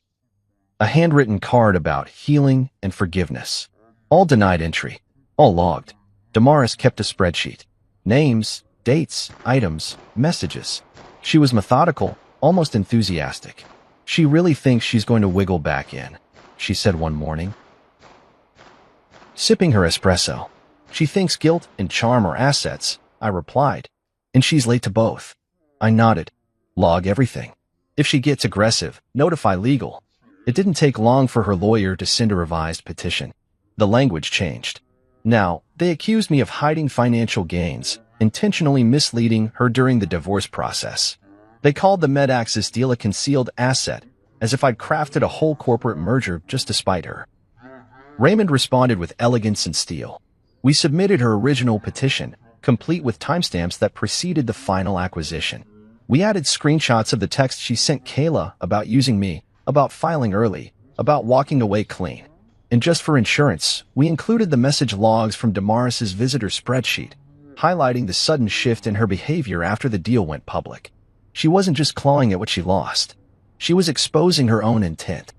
A handwritten card about healing and forgiveness. All denied entry. All logged. Damaris kept a spreadsheet. Names, dates, items, messages. She was methodical, almost enthusiastic. "She really thinks she's going to wiggle back in," she said one morning, sipping her espresso. "She thinks guilt and charm are assets," I replied. "And she's late to both." I nodded. "Log everything. If she gets aggressive, notify legal." It didn't take long for her lawyer to send a revised petition. The language changed. Now, they accused me of hiding financial gains, intentionally misleading her during the divorce process. They called the MedAxis deal a concealed asset, as if I'd crafted a whole corporate merger just to spite her. Raymond responded with elegance and steel. We submitted her original petition, complete with timestamps that preceded the final acquisition. We added screenshots of the text she sent Kayla about using me, about filing early, about walking away clean. And just for insurance, we included the message logs from Damaris's visitor spreadsheet, highlighting the sudden shift in her behavior after the deal went public. She wasn't just clawing at what she lost. She was exposing her own intent.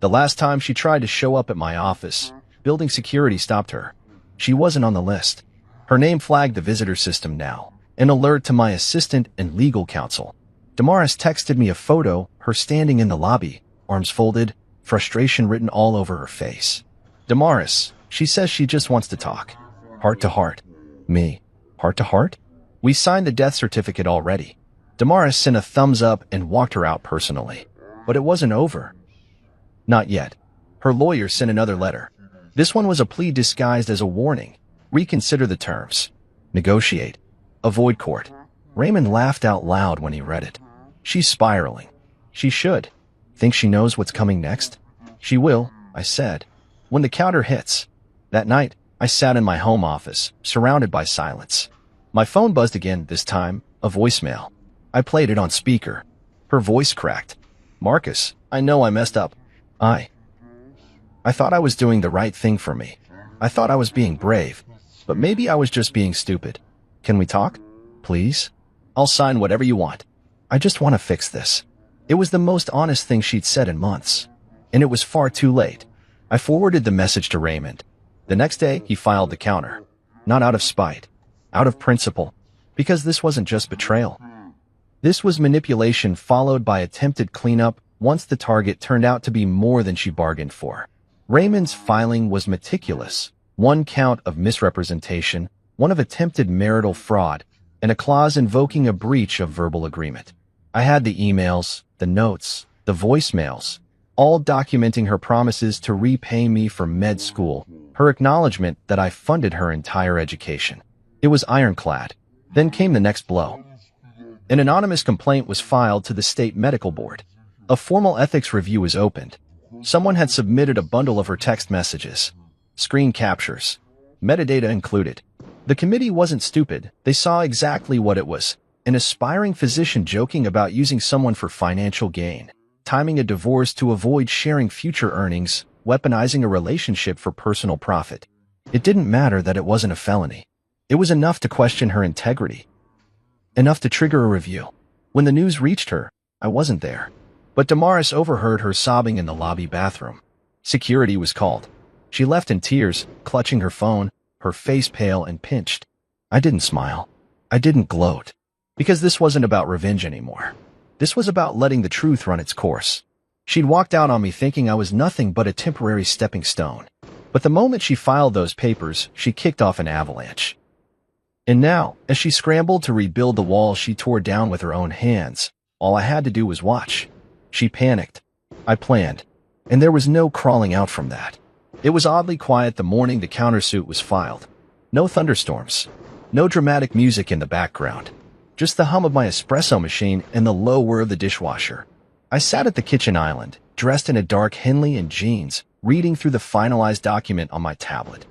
The last time she tried to show up at my office, building security stopped her. She wasn't on the list. Her name flagged the visitor system now, an alert to my assistant and legal counsel. Damaris texted me a photo, her standing in the lobby, arms folded, frustration written all over her face. "Damaris, she says she just wants to talk. Heart to heart." Me. Heart to heart? We signed the death certificate already. Damaris sent a thumbs up and walked her out personally. But it wasn't over. Not yet. Her lawyer sent another letter. This one was a plea disguised as a warning. Reconsider the terms. Negotiate. Avoid court. Raymond laughed out loud when he read it. She's spiraling. She should. Think she knows what's coming next? She will, I said. When the counter hits. That night, I sat in my home office, surrounded by silence. My phone buzzed again, this time, a voicemail. I played it on speaker. Her voice cracked. Marcus, I know I messed up. I thought I was doing the right thing for me. I thought I was being brave. But maybe I was just being stupid. Can we talk? Please? I'll sign whatever you want. I just want to fix this. It was the most honest thing she'd said in months. And it was far too late. I forwarded the message to Raymond. The next day, he filed the counter. Not out of spite. Out of principle. Because this wasn't just betrayal. This was manipulation followed by attempted cleanup once the target turned out to be more than she bargained for. Raymond's filing was meticulous. 1 count of misrepresentation, 1 of attempted marital fraud, and a clause invoking a breach of verbal agreement. I had the emails, the notes, the voicemails, all documenting her promises to repay me for med school, her acknowledgement that I funded her entire education. It was ironclad. Then came the next blow. An anonymous complaint was filed to the state medical board. A formal ethics review was opened. Someone had submitted a bundle of her text messages. Screen captures. Metadata included. The committee wasn't stupid. They saw exactly what it was. An aspiring physician joking about using someone for financial gain, timing a divorce to avoid sharing future earnings, weaponizing a relationship for personal profit. It didn't matter that it wasn't a felony. It was enough to question her integrity. Enough to trigger a review. When the news reached her, I wasn't there. But Damaris overheard her sobbing in the lobby bathroom. Security was called. She left in tears, clutching her phone, her face pale and pinched. I didn't smile. I didn't gloat. Because this wasn't about revenge anymore. This was about letting the truth run its course. She'd walked out on me thinking I was nothing but a temporary stepping stone. But the moment she filed those papers, she kicked off an avalanche. And now, as she scrambled to rebuild the wall she tore down with her own hands, all I had to do was watch. She panicked. I planned. And there was no crawling out from that. It was oddly quiet the morning the countersuit was filed. No thunderstorms. No dramatic music in the background. Just the hum of my espresso machine and the low whir of the dishwasher. I sat at the kitchen island, dressed in a dark Henley and jeans, reading through the finalized document on my tablet.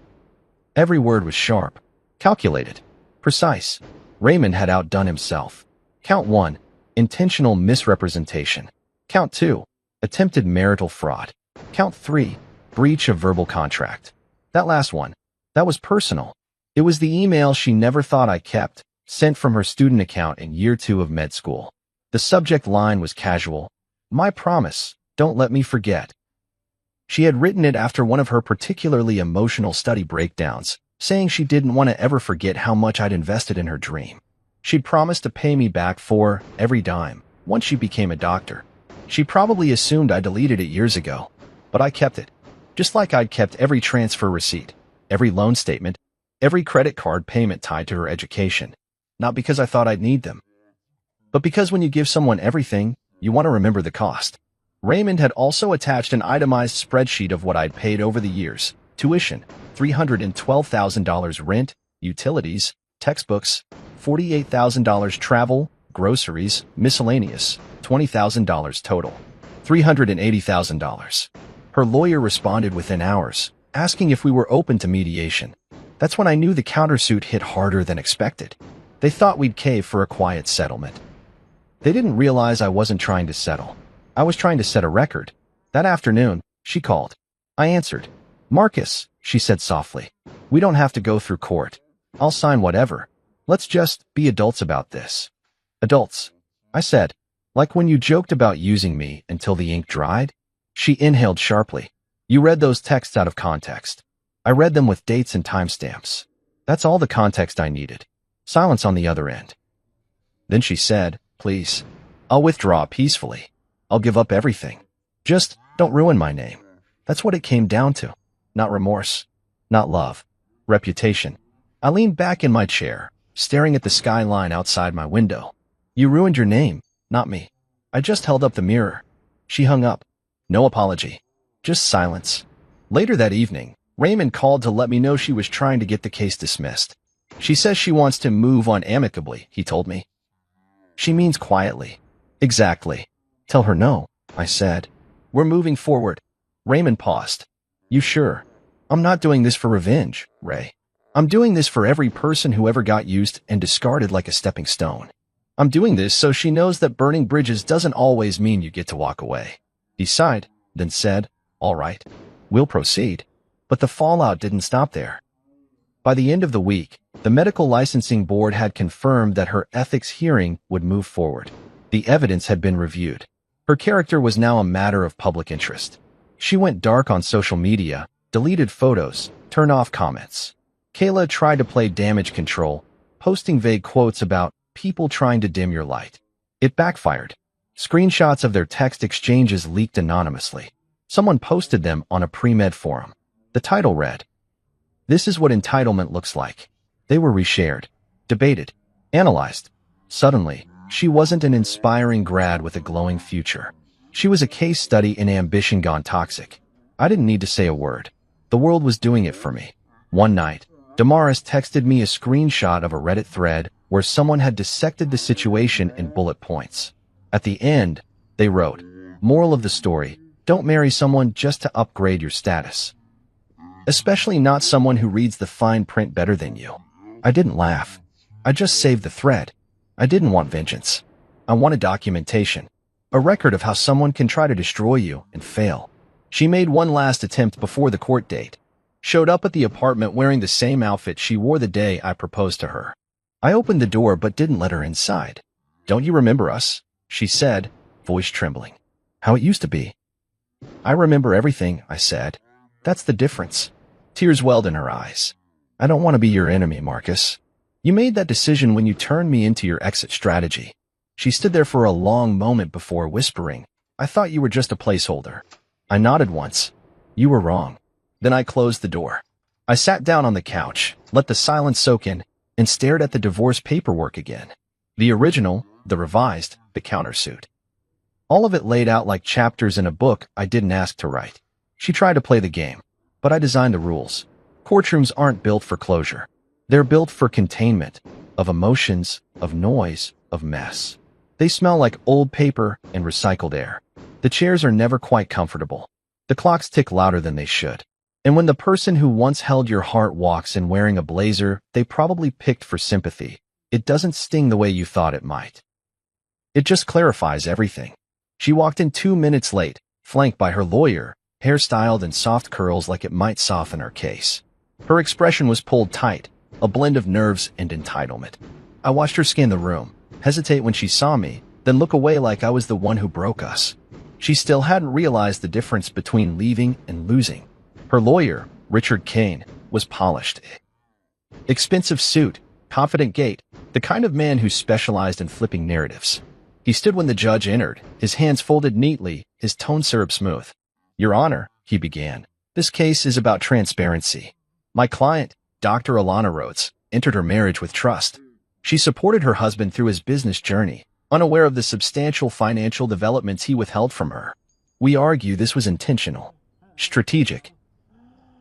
Every word was sharp, calculated, precise. Raymond had outdone himself. Count 1, intentional misrepresentation. Count 2, attempted marital fraud. Count 3, breach of verbal contract. That last one, that was personal. It was the email she never thought I kept, sent from her student account in year 2 of med school. The subject line was casual. My promise, don't let me forget. She had written it after one of her particularly emotional study breakdowns, saying she didn't want to ever forget how much I'd invested in her dream. She'd promised to pay me back for every dime once she became a doctor. She probably assumed I deleted it years ago, but I kept it. Just like I'd kept every transfer receipt, every loan statement, every credit card payment tied to her education. Not because I thought I'd need them, but because when you give someone everything, you want to remember the cost. Raymond had also attached an itemized spreadsheet of what I'd paid over the years. Tuition, $312,000 rent, utilities, textbooks, $48,000 travel, groceries, miscellaneous, $20,000 total, $380,000. Her lawyer responded within hours, asking if we were open to mediation. That's when I knew the countersuit hit harder than expected. They thought we'd cave for a quiet settlement. They didn't realize I wasn't trying to settle. I was trying to set a record. That afternoon, she called. I answered. Marcus, she said softly, we don't have to go through court. I'll sign whatever. Let's just be adults about this. Adults, I said, like when you joked about using me until the ink dried? She inhaled sharply. You read those texts out of context. I read them with dates and timestamps. That's all the context I needed. Silence on the other end. Then she said, please, I'll withdraw peacefully. I'll give up everything. Just don't ruin my name. That's what it came down to. Not remorse. Not love. Reputation. I leaned back in my chair, staring at the skyline outside my window. You ruined your name, not me. I just held up the mirror. She hung up. No apology. Just silence. Later that evening, Raymond called to let me know she was trying to get the case dismissed. She says she wants to move on amicably, he told me. She means quietly. Exactly. Tell her no, I said. We're moving forward. Raymond paused. You sure? I'm not doing this for revenge, Ray. I'm doing this for every person who ever got used and discarded like a stepping stone. I'm doing this so she knows that burning bridges doesn't always mean you get to walk away. He sighed, then said, all right, we'll proceed. But the fallout didn't stop there. By the end of the week, the medical licensing board had confirmed that her ethics hearing would move forward. The evidence had been reviewed. Her character was now a matter of public interest. She went dark on social media, deleted photos, turned off comments. Kayla tried to play damage control, posting vague quotes about people trying to dim your light. It backfired. Screenshots of their text exchanges leaked anonymously. Someone posted them on a pre-med forum. The title read, "This is what entitlement looks like." They were reshared, debated, analyzed. Suddenly, she wasn't an inspiring grad with a glowing future. She was a case study in ambition gone toxic. I didn't need to say a word. The world was doing it for me. One night, Damaris texted me a screenshot of a Reddit thread where someone had dissected the situation in bullet points. At the end, they wrote, "Moral of the story, don't marry someone just to upgrade your status. Especially not someone who reads the fine print better than you." I didn't laugh. I just saved the thread. I didn't want vengeance. I wanted documentation. A record of how someone can try to destroy you and fail. She made one last attempt before the court date. Showed up at the apartment wearing the same outfit she wore the day I proposed to her. I opened the door but didn't let her inside. "Don't you remember us?" she said, voice trembling. "How it used to be." "I remember everything," I said. "That's the difference." Tears welled in her eyes. "I don't want to be your enemy, Marcus. You made that decision when you turned me into your exit strategy." She stood there for a long moment before whispering, "I thought you were just a placeholder." I nodded once. "You were wrong." Then I closed the door. I sat down on the couch, let the silence soak in, and stared at the divorce paperwork again. The original, the revised, the countersuit. All of it laid out like chapters in a book I didn't ask to write. She tried to play the game, but I designed the rules. Courtrooms aren't built for closure. They're built for containment, of emotions, of noise, of mess. They smell like old paper and recycled air. The chairs are never quite comfortable. The clocks tick louder than they should. And when the person who once held your heart walks in wearing a blazer they probably picked for sympathy, it doesn't sting the way you thought it might. It just clarifies everything. She walked in 2 minutes late, flanked by her lawyer, hairstyled in soft curls like it might soften her case. Her expression was pulled tight, a blend of nerves and entitlement. I watched her scan the room, hesitate when she saw me, then look away like I was the one who broke us. She still hadn't realized the difference between leaving and losing. Her lawyer, Richard Kane, was polished. Expensive suit, confident gait, the kind of man who specialized in flipping narratives. He stood when the judge entered, his hands folded neatly, his tone syrup smooth. "Your Honor," he began, "this case is about transparency. My client, Dr. Alana Rhodes, entered her marriage with trust. She supported her husband through his business journey, unaware of the substantial financial developments he withheld from her. We argue this was intentional, strategic,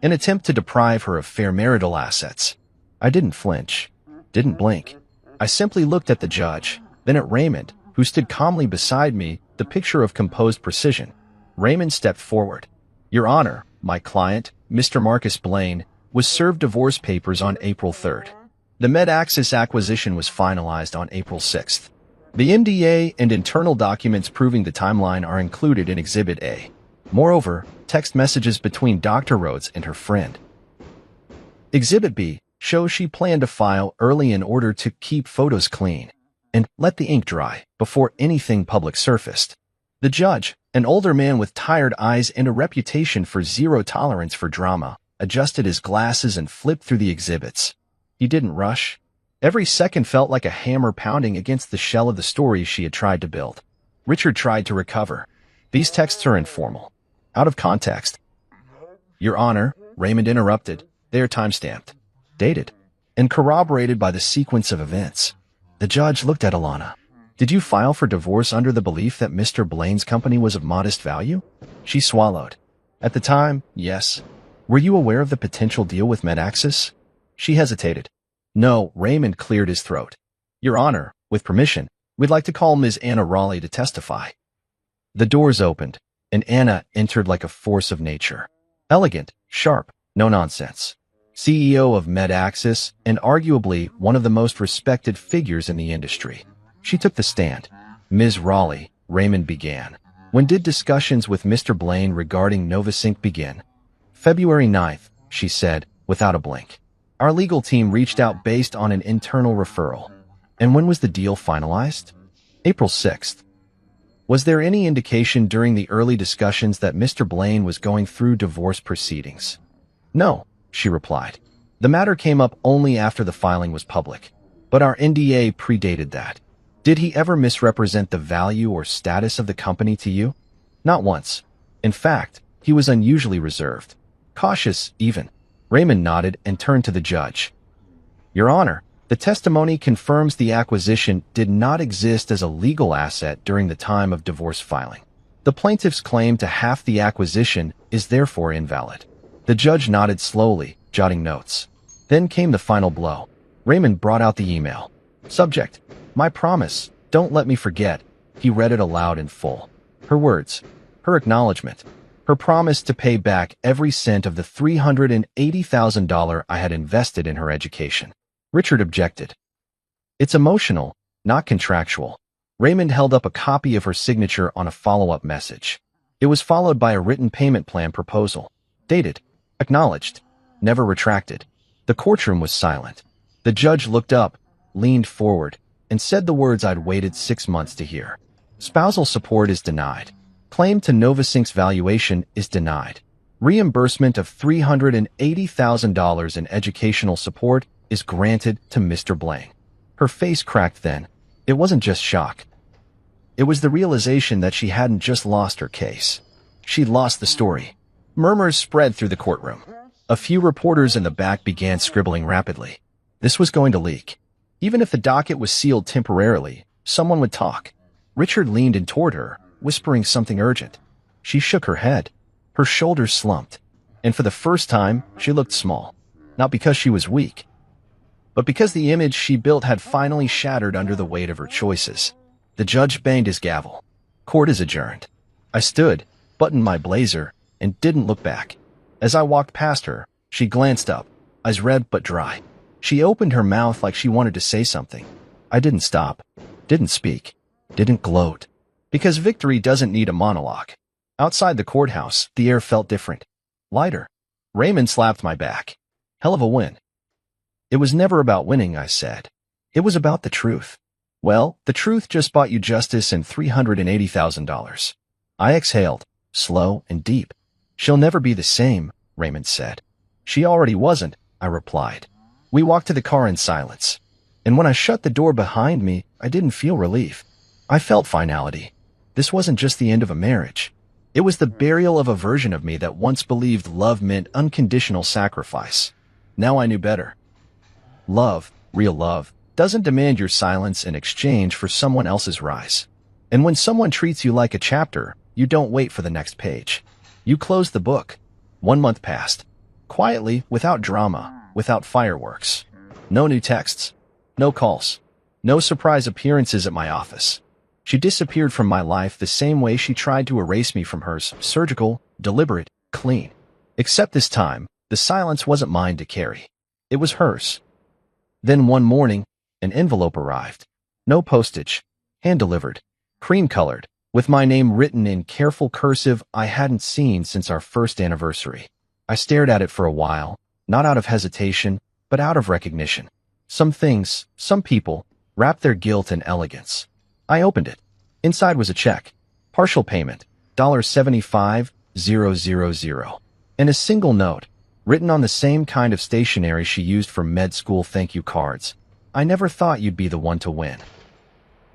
an attempt to deprive her of fair marital assets." I didn't flinch, didn't blink. I simply looked at the judge, then at Raymond, who stood calmly beside me, the picture of composed precision. Raymond stepped forward. "Your Honor, my client, Mr. Marcus Blaine, was served divorce papers on April 3rd. The MedAxis acquisition was finalized on April 6th. The MDA and internal documents proving the timeline are included in Exhibit A. Moreover, text messages between Dr. Rhodes and her friend. Exhibit B shows she planned to file early in order to keep photos clean and let the ink dry before anything public surfaced. The judge, an older man with tired eyes and a reputation for zero tolerance for drama, adjusted his glasses and flipped through the exhibits. He didn't rush. Every second felt like a hammer pounding against the shell of the story she had tried to build. Richard tried to recover. "These texts are informal, out of context." "Your Honor," Raymond interrupted, "they are time-stamped, dated, and corroborated by the sequence of events." The judge looked at Alana. "Did you file for divorce under the belief that Mr. Blaine's company was of modest value?" She swallowed. "At the time, yes." "Were you aware of the potential deal with MedAxis?" She hesitated. "No," Raymond cleared his throat. "Your Honor, with permission, we'd like to call Ms. Anna Raleigh to testify." The doors opened. and Anna entered like a force of nature. Elegant, sharp, no nonsense. CEO of MedAxis and arguably one of the most respected figures in the industry. She took the stand. Ms. Raleigh, Raymond began. When did discussions with Mr. Blaine regarding Novasync begin? February 9th, she said, without a blink. Our legal team reached out based on an internal referral. And when was the deal finalized? April 6th. Was there any indication during the early discussions that Mr. Blaine was going through divorce proceedings? No, she replied. The matter came up only after the filing was public, but our NDA predated that. Did he ever misrepresent the value or status of the company to you? Not once. In fact, he was unusually reserved. Cautious, even. Raymond nodded and turned to the judge. Your Honor, the testimony confirms the acquisition did not exist as a legal asset during the time of divorce filing. The plaintiff's claim to half the acquisition is therefore invalid. The judge nodded slowly, jotting notes. Then came the final blow. Raymond brought out the email. Subject: my promise, don't let me forget. He read it aloud in full. Her words, her acknowledgement, her promise to pay back every cent of the $380,000 I had invested in her education. Richard objected. It's emotional, not contractual. Raymond held up a copy of her signature on a follow-up message. It was followed by a written payment plan proposal. Dated. Acknowledged. Never retracted. The courtroom was silent. The judge looked up, leaned forward, and said the words I'd waited 6 months to hear. Spousal support is denied. Claim to Novasync's valuation is denied. Reimbursement of $380,000 in educational support is granted to Mr. Blaine. Her face cracked then. It wasn't just shock. It was the realization that she hadn't just lost her case. She'd lost the story. Murmurs spread through the courtroom. A few reporters in the back began scribbling rapidly. This was going to leak. Even if the docket was sealed temporarily, someone would talk. Richard leaned in toward her, whispering something urgent. She shook her head. Her shoulders slumped. And for the first time, she looked small. Not because she was weak, but because the image she built had finally shattered under the weight of her choices. The judge banged his gavel. Court is adjourned. I stood, buttoned my blazer, and didn't look back. As I walked past her, she glanced up, eyes red but dry. She opened her mouth like she wanted to say something. I didn't stop, didn't speak, didn't gloat. Because victory doesn't need a monologue. Outside the courthouse, the air felt different. Lighter. Raymond slapped my back. Hell of a win. It was never about winning, I said. It was about the truth. Well, the truth just bought you justice and $380,000. I exhaled, slow and deep. She'll never be the same, Raymond said. She already wasn't, I replied. We walked to the car in silence. And when I shut the door behind me, I didn't feel relief. I felt finality. This wasn't just the end of a marriage. It was the burial of a version of me that once believed love meant unconditional sacrifice. Now I knew better. Love, real love, doesn't demand your silence in exchange for someone else's rise. And when someone treats you like a chapter, you don't wait for the next page. You close the book. 1 month passed. Quietly, without drama, without fireworks. No new texts. No calls. No surprise appearances at my office. She disappeared from my life the same way she tried to erase me from hers. Surgical, deliberate, clean. Except this time, the silence wasn't mine to carry. It was hers. Then one morning, an envelope arrived. No postage. Hand-delivered. Cream-colored. With my name written in careful cursive I hadn't seen since our first anniversary. I stared at it for a while, not out of hesitation, but out of recognition. Some things, some people, wrap their guilt in elegance. I opened it. Inside was a check. Partial payment, $75,000. And a single note, written on the same kind of stationery she used for med school thank you cards. I never thought you'd be the one to win.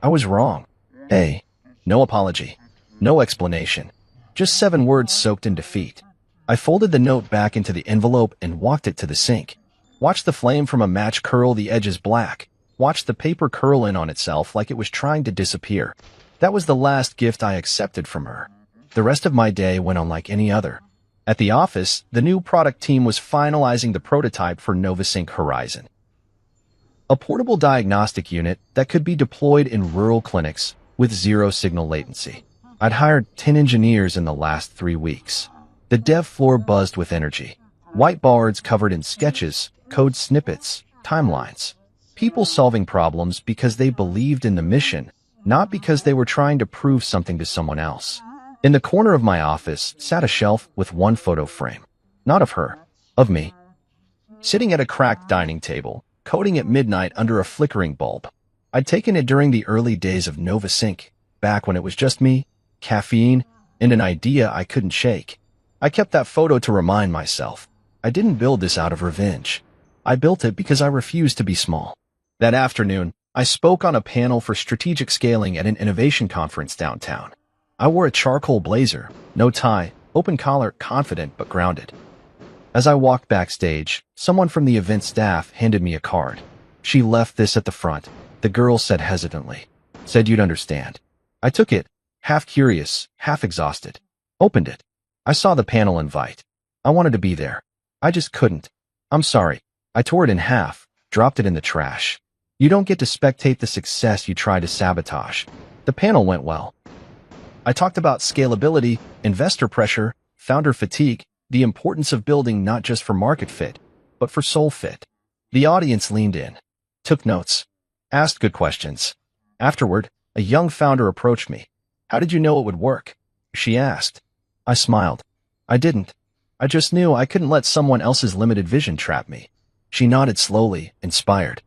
I was wrong. Hey, no apology. No explanation. Just 7 words soaked in defeat. I folded the note back into the envelope and walked it to the sink. Watched the flame from a match curl the edges black. Watched the paper curl in on itself like it was trying to disappear. That was the last gift I accepted from her. The rest of my day went on like any other. At the office, the new product team was finalizing the prototype for Novasync Horizon. A portable diagnostic unit that could be deployed in rural clinics with 0 signal latency. I'd hired 10 engineers in the last 3 weeks. The dev floor buzzed with energy. Whiteboards covered in sketches, code snippets, timelines. People solving problems because they believed in the mission, not because they were trying to prove something to someone else. In the corner of my office sat a shelf with one photo frame. Not of her, of me. Sitting at a cracked dining table, coding at midnight under a flickering bulb. I'd taken it during the early days of Nova Sync, back when it was just me, caffeine, and an idea I couldn't shake. I kept that photo to remind myself. I didn't build this out of revenge. I built it because I refused to be small. That afternoon, I spoke on a panel for strategic scaling at an innovation conference downtown. I wore a charcoal blazer, no tie, open collar, confident but grounded. As I walked backstage, someone from the event staff handed me a card. "She left this at the front," the girl said hesitantly. "Said you'd understand." I took it, half curious, half exhausted. Opened it. I saw the panel invite. I wanted to be there. I just couldn't. "I'm sorry." I tore it in half, dropped it in the trash. You don't get to spectate the success you try to sabotage. The panel went well. I talked about scalability, investor pressure, founder fatigue, the importance of building not just for market fit, but for soul fit. The audience leaned in, took notes, asked good questions. Afterward, a young founder approached me. "How did you know it would work?" she asked. I smiled. I didn't. I just knew I couldn't let someone else's limited vision trap me. She nodded slowly, inspired.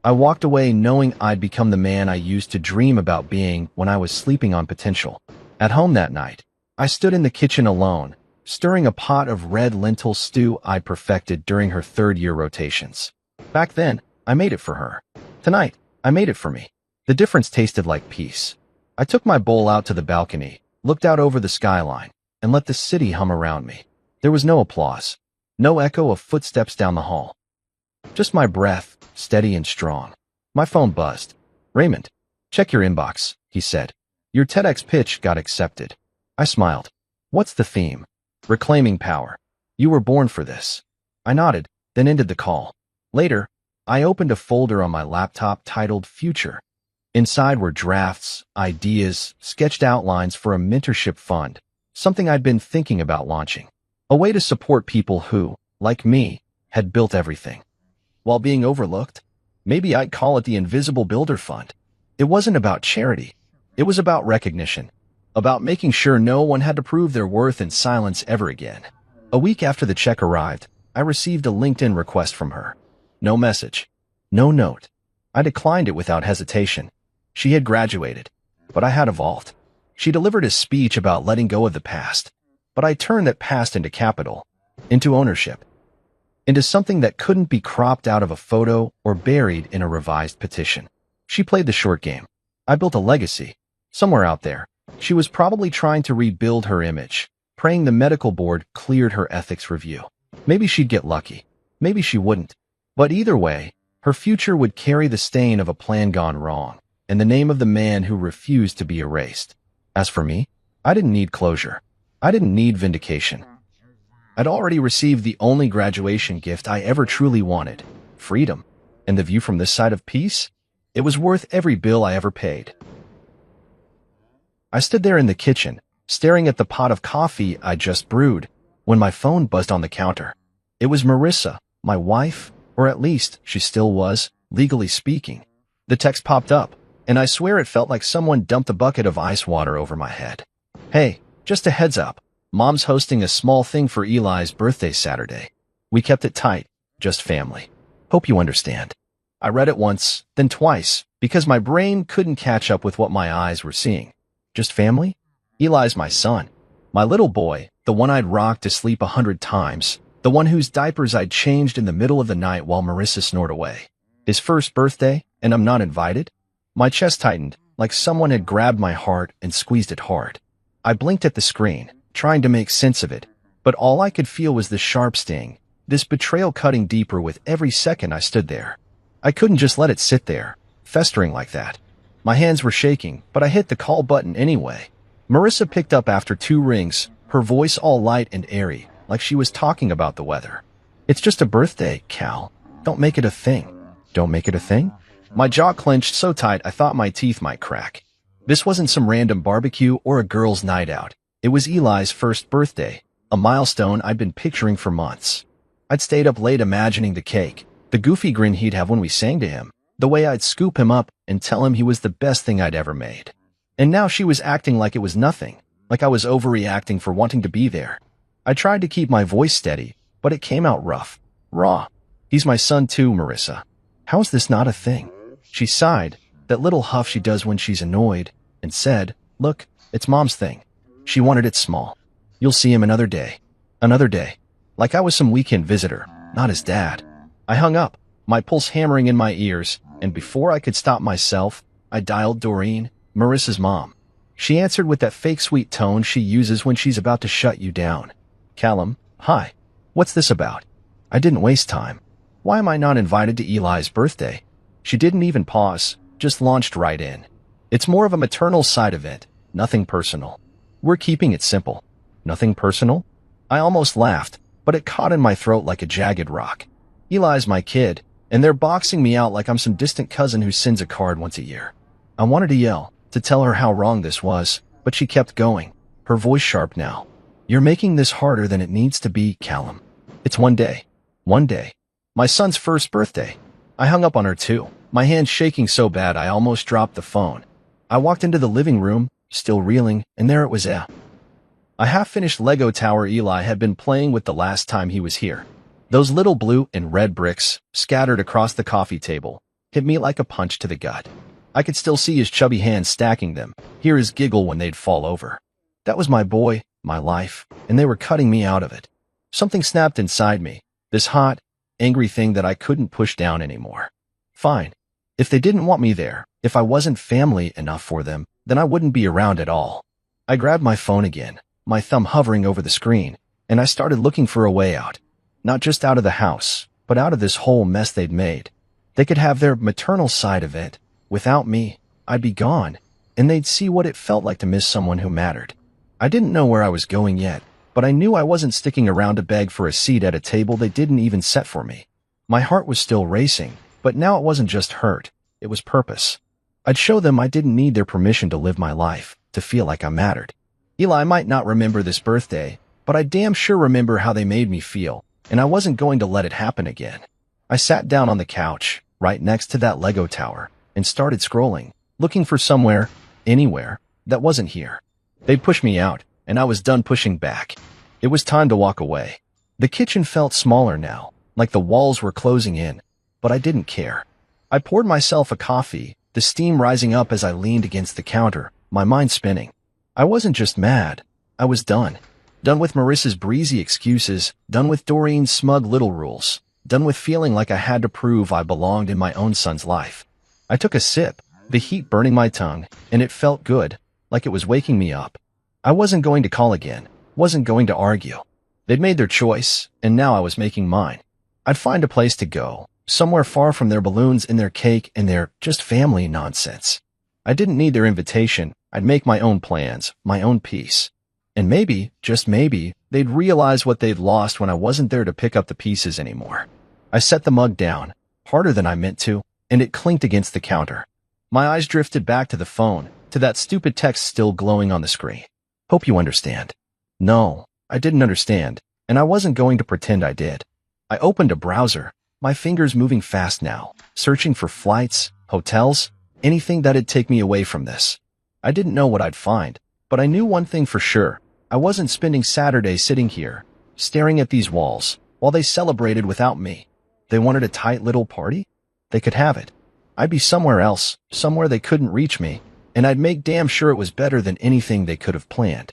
I walked away knowing I'd become the man I used to dream about being when I was sleeping on potential. At home that night, I stood in the kitchen alone, stirring a pot of red lentil stew I'd perfected during her third-year rotations. Back then, I made it for her. Tonight, I made it for me. The difference tasted like peace. I took my bowl out to the balcony, looked out over the skyline, and let the city hum around me. There was no applause, no echo of footsteps down the hall. Just my breath, steady and strong. My phone buzzed. "Raymond, check your inbox," he said. "Your TEDx pitch got accepted." I smiled. "What's the theme?" "Reclaiming power. You were born for this." I nodded, then ended the call. Later, I opened a folder on my laptop titled Future. Inside were drafts, ideas, sketched outlines for a mentorship fund, something I'd been thinking about launching. A way to support people who, like me, had built everything. While being overlooked, maybe I'd call it the Invisible Builder Fund. It wasn't about charity. It was about recognition, about making sure no one had to prove their worth in silence ever again. A week after the check arrived, I received a LinkedIn request from her. No message, no note. I declined it without hesitation. She had graduated, but I had evolved. She delivered a speech about letting go of the past, but I turned that past into capital, into ownership, into something that couldn't be cropped out of a photo or buried in a revised petition. She played the short game. I built a legacy. Somewhere out there, she was probably trying to rebuild her image, praying the medical board cleared her ethics review. Maybe she'd get lucky. Maybe she wouldn't. But either way, her future would carry the stain of a plan gone wrong, and the name of the man who refused to be erased. As for me, I didn't need closure. I didn't need vindication. I'd already received the only graduation gift I ever truly wanted, freedom, and the view from this side of peace. It was worth every bill I ever paid. I stood there in the kitchen, staring at the pot of coffee I'd just brewed, when my phone buzzed on the counter. It was Marissa, my wife, or at least she still was, legally speaking. The text popped up, and I swear it felt like someone dumped a bucket of ice water over my head. "Hey, just a heads up. Mom's hosting a small thing for Eli's birthday Saturday. We kept it tight, just family. Hope you understand." I read it once, then twice, because my brain couldn't catch up with what my eyes were seeing. Just family? Eli's my son. My little boy, the one I'd rocked to sleep 100 times, the one whose diapers I'd changed in the middle of the night while Marissa snored away. His first birthday, and I'm not invited? My chest tightened, like someone had grabbed my heart and squeezed it hard. I blinked at the screen, trying to make sense of it, but all I could feel was the sharp sting, this betrayal cutting deeper with every second I stood there. I couldn't just let it sit there, festering like that. My hands were shaking, but I hit the call button anyway. Marissa picked up after 2 rings, her voice all light and airy, like she was talking about the weather. "It's just a birthday, Cal. Don't make it a thing." "Don't make it a thing?" My jaw clenched so tight I thought my teeth might crack. This wasn't some random barbecue or a girl's night out. It was Eli's first birthday, a milestone I'd been picturing for months. I'd stayed up late imagining the cake, the goofy grin he'd have when we sang to him, the way I'd scoop him up and tell him he was the best thing I'd ever made. And now she was acting like it was nothing, like I was overreacting for wanting to be there. I tried to keep my voice steady, but it came out rough, raw. He's my son too, Marissa. How's this not a thing? She sighed, that little huff she does when she's annoyed, and said, look, it's Mom's thing. She wanted it small. You'll see him another day. Another day. Like I was some weekend visitor, not his dad. I hung up, my pulse hammering in my ears, and before I could stop myself, I dialed Doreen, Marissa's mom. She answered with that fake sweet tone she uses when she's about to shut you down. Callum, hi. What's this about? I didn't waste time. Why am I not invited to Eli's birthday? She didn't even pause, just launched right in. It's more of a maternal side event, nothing personal. We're keeping it simple. Nothing personal? I almost laughed, but it caught in my throat like a jagged rock. Eli's my kid, and they're boxing me out like I'm some distant cousin who sends a card once a year. I wanted to yell, to tell her how wrong this was, but she kept going, her voice sharp now. You're making this harder than it needs to be, Callum. It's one day. One day. My son's first birthday. I hung up on her too, my hand shaking so bad I almost dropped the phone. I walked into the living room, still reeling, and there it was, a half-finished Lego tower Eli had been playing with the last time he was here. Those little blue and red bricks, scattered across the coffee table, hit me like a punch to the gut. I could still see his chubby hands stacking them, hear his giggle when they'd fall over. That was my boy, my life, and they were cutting me out of it. Something snapped inside me, this hot, angry thing that I couldn't push down anymore. Fine. If they didn't want me there, if I wasn't family enough for them, then I wouldn't be around at all. I grabbed my phone again, my thumb hovering over the screen, and I started looking for a way out. Not just out of the house, but out of this whole mess they'd made. They could have their maternal side of it. Without me, I'd be gone, and they'd see what it felt like to miss someone who mattered. I didn't know where I was going yet, but I knew I wasn't sticking around to beg for a seat at a table they didn't even set for me. My heart was still racing, but now it wasn't just hurt, it was purpose. I'd show them I didn't need their permission to live my life, to feel like I mattered. Eli might not remember this birthday, but I damn sure remember how they made me feel, and I wasn't going to let it happen again. I sat down on the couch, right next to that Lego tower, and started scrolling, looking for somewhere, anywhere, that wasn't here. They'd pushed me out, and I was done pushing back. It was time to walk away. The kitchen felt smaller now, like the walls were closing in, but I didn't care. I poured myself a coffee, the steam rising up as I leaned against the counter, my mind spinning. I wasn't just mad. I was done. Done with Marissa's breezy excuses, done with Doreen's smug little rules, done with feeling like I had to prove I belonged in my own son's life. I took a sip, the heat burning my tongue, and it felt good, like it was waking me up. I wasn't going to call again, wasn't going to argue. They'd made their choice, and now I was making mine. I'd find a place to go, somewhere far from their balloons and their cake and their just family nonsense. I didn't need their invitation. I'd make my own plans, my own peace. And maybe, just maybe, they'd realize what they'd lost when I wasn't there to pick up the pieces anymore. I set the mug down, harder than I meant to, and it clinked against the counter. My eyes drifted back to the phone, to that stupid text still glowing on the screen. Hope you understand. No, I didn't understand, and I wasn't going to pretend I did. I opened a browser, my fingers moving fast now, searching for flights, hotels, anything that'd take me away from this. I didn't know what I'd find, but I knew one thing for sure. I wasn't spending Saturday sitting here, staring at these walls, while they celebrated without me. They wanted a tight little party? They could have it. I'd be somewhere else, somewhere they couldn't reach me, and I'd make damn sure it was better than anything they could have planned.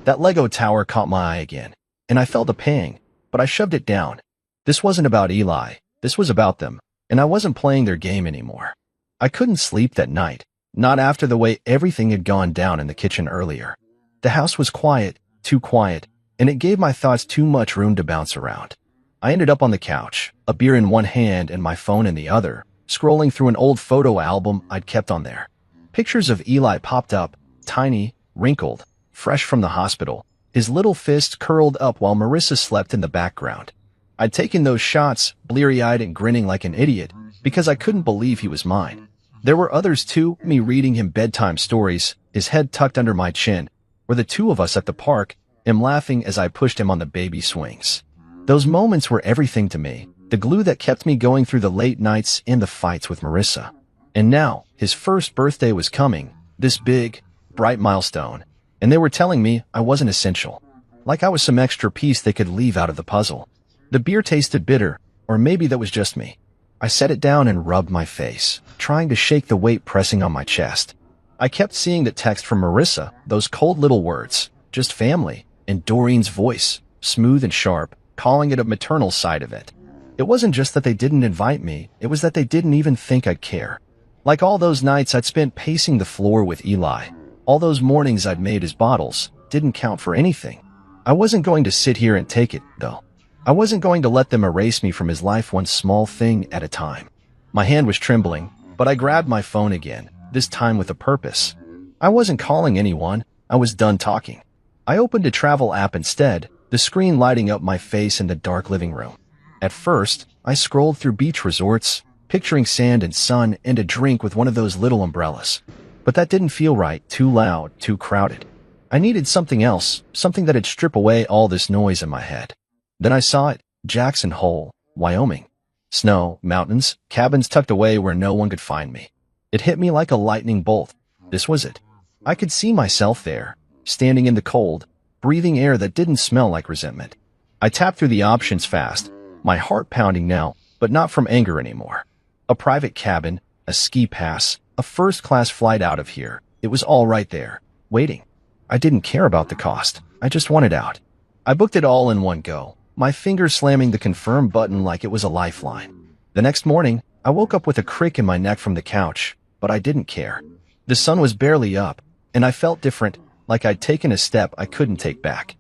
That Lego tower caught my eye again, and I felt a pang, but I shoved it down. This wasn't about Eli, this was about them, and I wasn't playing their game anymore. I couldn't sleep that night, not after the way everything had gone down in the kitchen earlier. The house was quiet, too quiet, and it gave my thoughts too much room to bounce around. I ended up on the couch, a beer in one hand and my phone in the other, scrolling through an old photo album I'd kept on there. Pictures of Eli popped up, tiny, wrinkled, fresh from the hospital, his little fist curled up while Marissa slept in the background. I'd taken those shots, bleary-eyed and grinning like an idiot, because I couldn't believe he was mine. There were others too, me reading him bedtime stories, his head tucked under my chin, or the two of us at the park, him laughing as I pushed him on the baby swings. Those moments were everything to me, the glue that kept me going through the late nights and the fights with Marissa. And now, his first birthday was coming, this big, bright milestone, and they were telling me I wasn't essential, like I was some extra piece they could leave out of the puzzle. The beer tasted bitter, or maybe that was just me. I set it down and rubbed my face, trying to shake the weight pressing on my chest. I kept seeing the text from Marissa, those cold little words, just family, and Doreen's voice, smooth and sharp, calling it a maternal side of it. It wasn't just that they didn't invite me, it was that they didn't even think I'd care. Like all those nights I'd spent pacing the floor with Eli, all those mornings I'd made his bottles, didn't count for anything. I wasn't going to sit here and take it, though. I wasn't going to let them erase me from his life one small thing at a time. My hand was trembling, but I grabbed my phone again, this time with a purpose. I wasn't calling anyone, I was done talking. I opened a travel app instead, the screen lighting up my face in the dark living room. At first, I scrolled through beach resorts, picturing sand and sun and a drink with one of those little umbrellas. But that didn't feel right, too loud, too crowded. I needed something else, something that'd strip away all this noise in my head. Then I saw it, Jackson Hole, Wyoming. Snow, mountains, cabins tucked away where no one could find me. It hit me like a lightning bolt. This was it. I could see myself there, standing in the cold, breathing air that didn't smell like resentment. I tapped through the options fast, my heart pounding now, but not from anger anymore. A private cabin, a ski pass, a first-class flight out of here. It was all right there, waiting. I didn't care about the cost. I just wanted out. I booked it all in one go, my fingers slamming the confirm button like it was a lifeline. The next morning, I woke up with a crick in my neck from the couch, but I didn't care. The sun was barely up, and I felt different, like I'd taken a step I couldn't take back.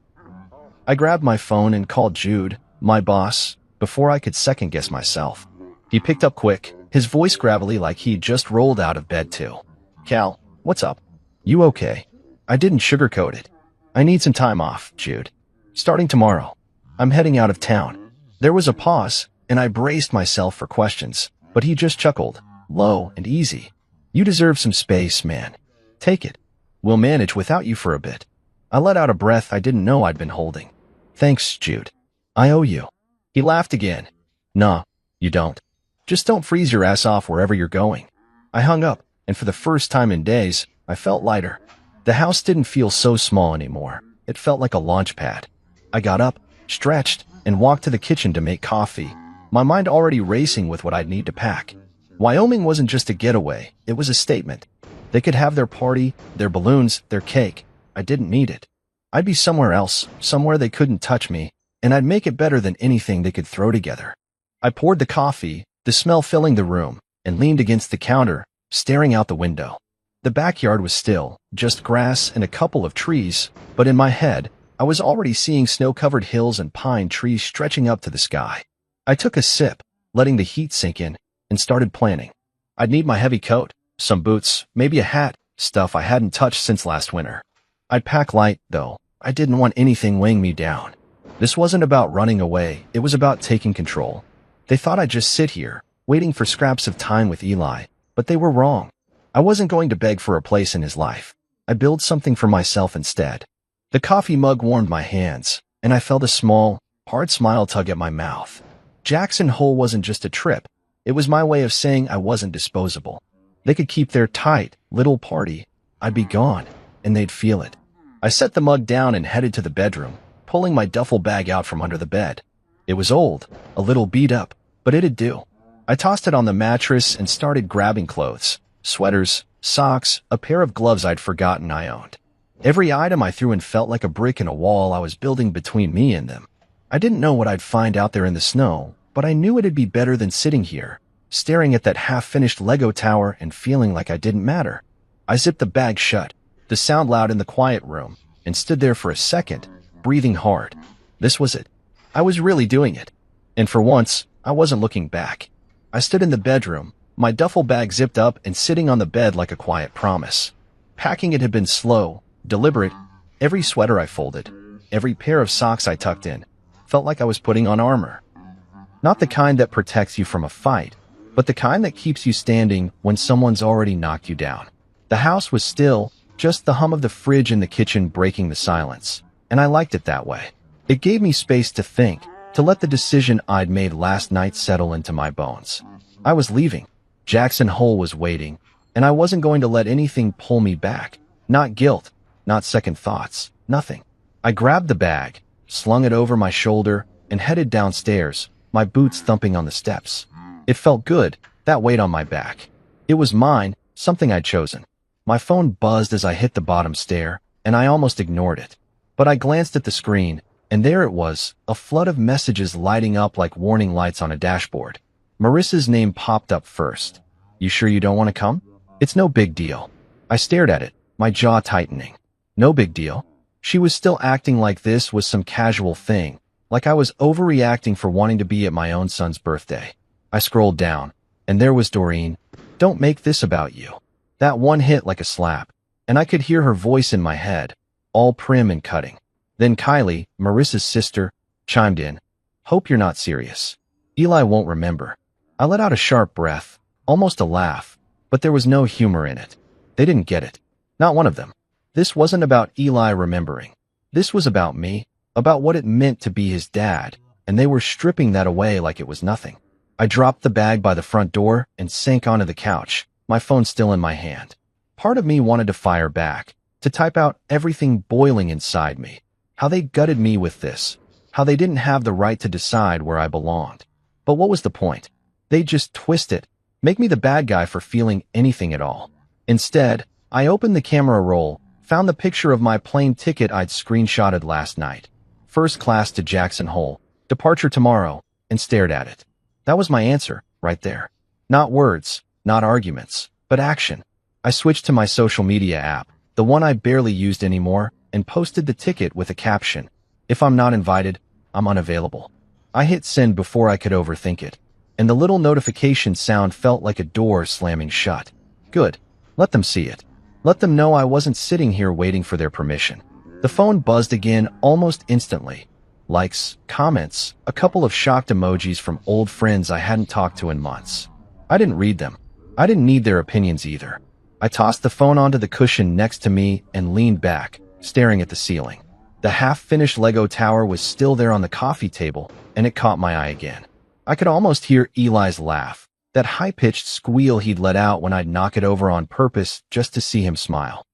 I grabbed my phone and called Jude, my boss, before I could second-guess myself. He picked up quick, his voice gravelly like he'd just rolled out of bed too. "Cal, what's up? You okay?" I didn't sugarcoat it. "I need some time off, Jude. Starting tomorrow. I'm heading out of town." There was a pause, and I braced myself for questions, but he just chuckled, low and easy. "You deserve some space, man. Take it. We'll manage without you for a bit." I let out a breath I didn't know I'd been holding. "Thanks, Jude. I owe you." He laughed again. "Nah, you don't. Just don't freeze your ass off wherever you're going." I hung up, and for the first time in days, I felt lighter. The house didn't feel so small anymore. It felt like a launch pad. I got up, stretched, and walked to the kitchen to make coffee, my mind already racing with what I'd need to pack. Wyoming wasn't just a getaway, it was a statement. They could have their party, their balloons, their cake. I didn't need it. I'd be somewhere else, somewhere they couldn't touch me, and I'd make it better than anything they could throw together. I poured the coffee, the smell filling the room, and leaned against the counter, staring out the window. The backyard was still, just grass and a couple of trees, but in my head, I was already seeing snow-covered hills and pine trees stretching up to the sky. I took a sip, letting the heat sink in, and started planning. I'd need my heavy coat, some boots, maybe a hat, stuff I hadn't touched since last winter. I'd pack light, though. I didn't want anything weighing me down. This wasn't about running away, it was about taking control. They thought I'd just sit here, waiting for scraps of time with Eli, but they were wrong. I wasn't going to beg for a place in his life. I built something for myself instead. The coffee mug warmed my hands, and I felt a small, hard smile tug at my mouth. Jackson Hole wasn't just a trip. It was my way of saying I wasn't disposable. They could keep their tight, little party. I'd be gone, and they'd feel it. I set the mug down and headed to the bedroom, pulling my duffel bag out from under the bed. It was old, a little beat up, but it'd do. I tossed it on the mattress and started grabbing clothes. Sweaters, socks, a pair of gloves I'd forgotten I owned. Every item I threw in felt like a brick in a wall I was building between me and them. I didn't know what I'd find out there in the snow, but I knew it'd be better than sitting here, staring at that half-finished Lego tower and feeling like I didn't matter. I zipped the bag shut, the sound loud in the quiet room, and stood there for a second, breathing hard. This was it. I was really doing it. And for once, I wasn't looking back. I stood in the bedroom, my duffel bag zipped up and sitting on the bed like a quiet promise. Packing it had been slow, deliberate. Every sweater I folded, every pair of socks I tucked in, felt like I was putting on armor. Not the kind that protects you from a fight, but the kind that keeps you standing when someone's already knocked you down. The house was still, just the hum of the fridge in the kitchen breaking the silence, and I liked it that way. It gave me space to think, to let the decision I'd made last night settle into my bones. I was leaving. Jackson Hole was waiting, and I wasn't going to let anything pull me back. Not guilt, not second thoughts, nothing. I grabbed the bag, slung it over my shoulder, and headed downstairs, my boots thumping on the steps. It felt good, that weight on my back. It was mine, something I'd chosen. My phone buzzed as I hit the bottom stair, and I almost ignored it. But I glanced at the screen, and there it was, a flood of messages lighting up like warning lights on a dashboard. Marissa's name popped up first. "You sure you don't want to come?" "It's no big deal." I stared at it, my jaw tightening. No big deal. She was still acting like this was some casual thing, like I was overreacting for wanting to be at my own son's birthday. I scrolled down, and there was Doreen. "Don't make this about you." That one hit like a slap, and I could hear her voice in my head, all prim and cutting. Then Kylie, Marissa's sister, chimed in. "Hope you're not serious. Eli won't remember." I let out a sharp breath, almost a laugh, but there was no humor in it. They didn't get it. Not one of them. This wasn't about Eli remembering. This was about me, about what it meant to be his dad, and they were stripping that away like it was nothing. I dropped the bag by the front door and sank onto the couch, my phone still in my hand. Part of me wanted to fire back, to type out everything boiling inside me. How they gutted me with this. How they didn't have the right to decide where I belonged. But what was the point? They'd just twist it, make me the bad guy for feeling anything at all. Instead, I opened the camera roll, found the picture of my plane ticket I'd screenshotted last night. First class to Jackson Hole, departure tomorrow, and stared at it. That was my answer, right there. Not words, not arguments, but action. I switched to my social media app, the one I barely used anymore, and posted the ticket with a caption. "If I'm not invited, I'm unavailable." I hit send before I could overthink it, and the little notification sound felt like a door slamming shut. Good. Let them see it. Let them know I wasn't sitting here waiting for their permission. The phone buzzed again almost instantly. Likes, comments, a couple of shocked emojis from old friends I hadn't talked to in months. I didn't read them. I didn't need their opinions either. I tossed the phone onto the cushion next to me and leaned back, staring at the ceiling. The half-finished Lego tower was still there on the coffee table, and it caught my eye again. I could almost hear Eli's laugh, that high-pitched squeal he'd let out when I'd knock it over on purpose just to see him smile.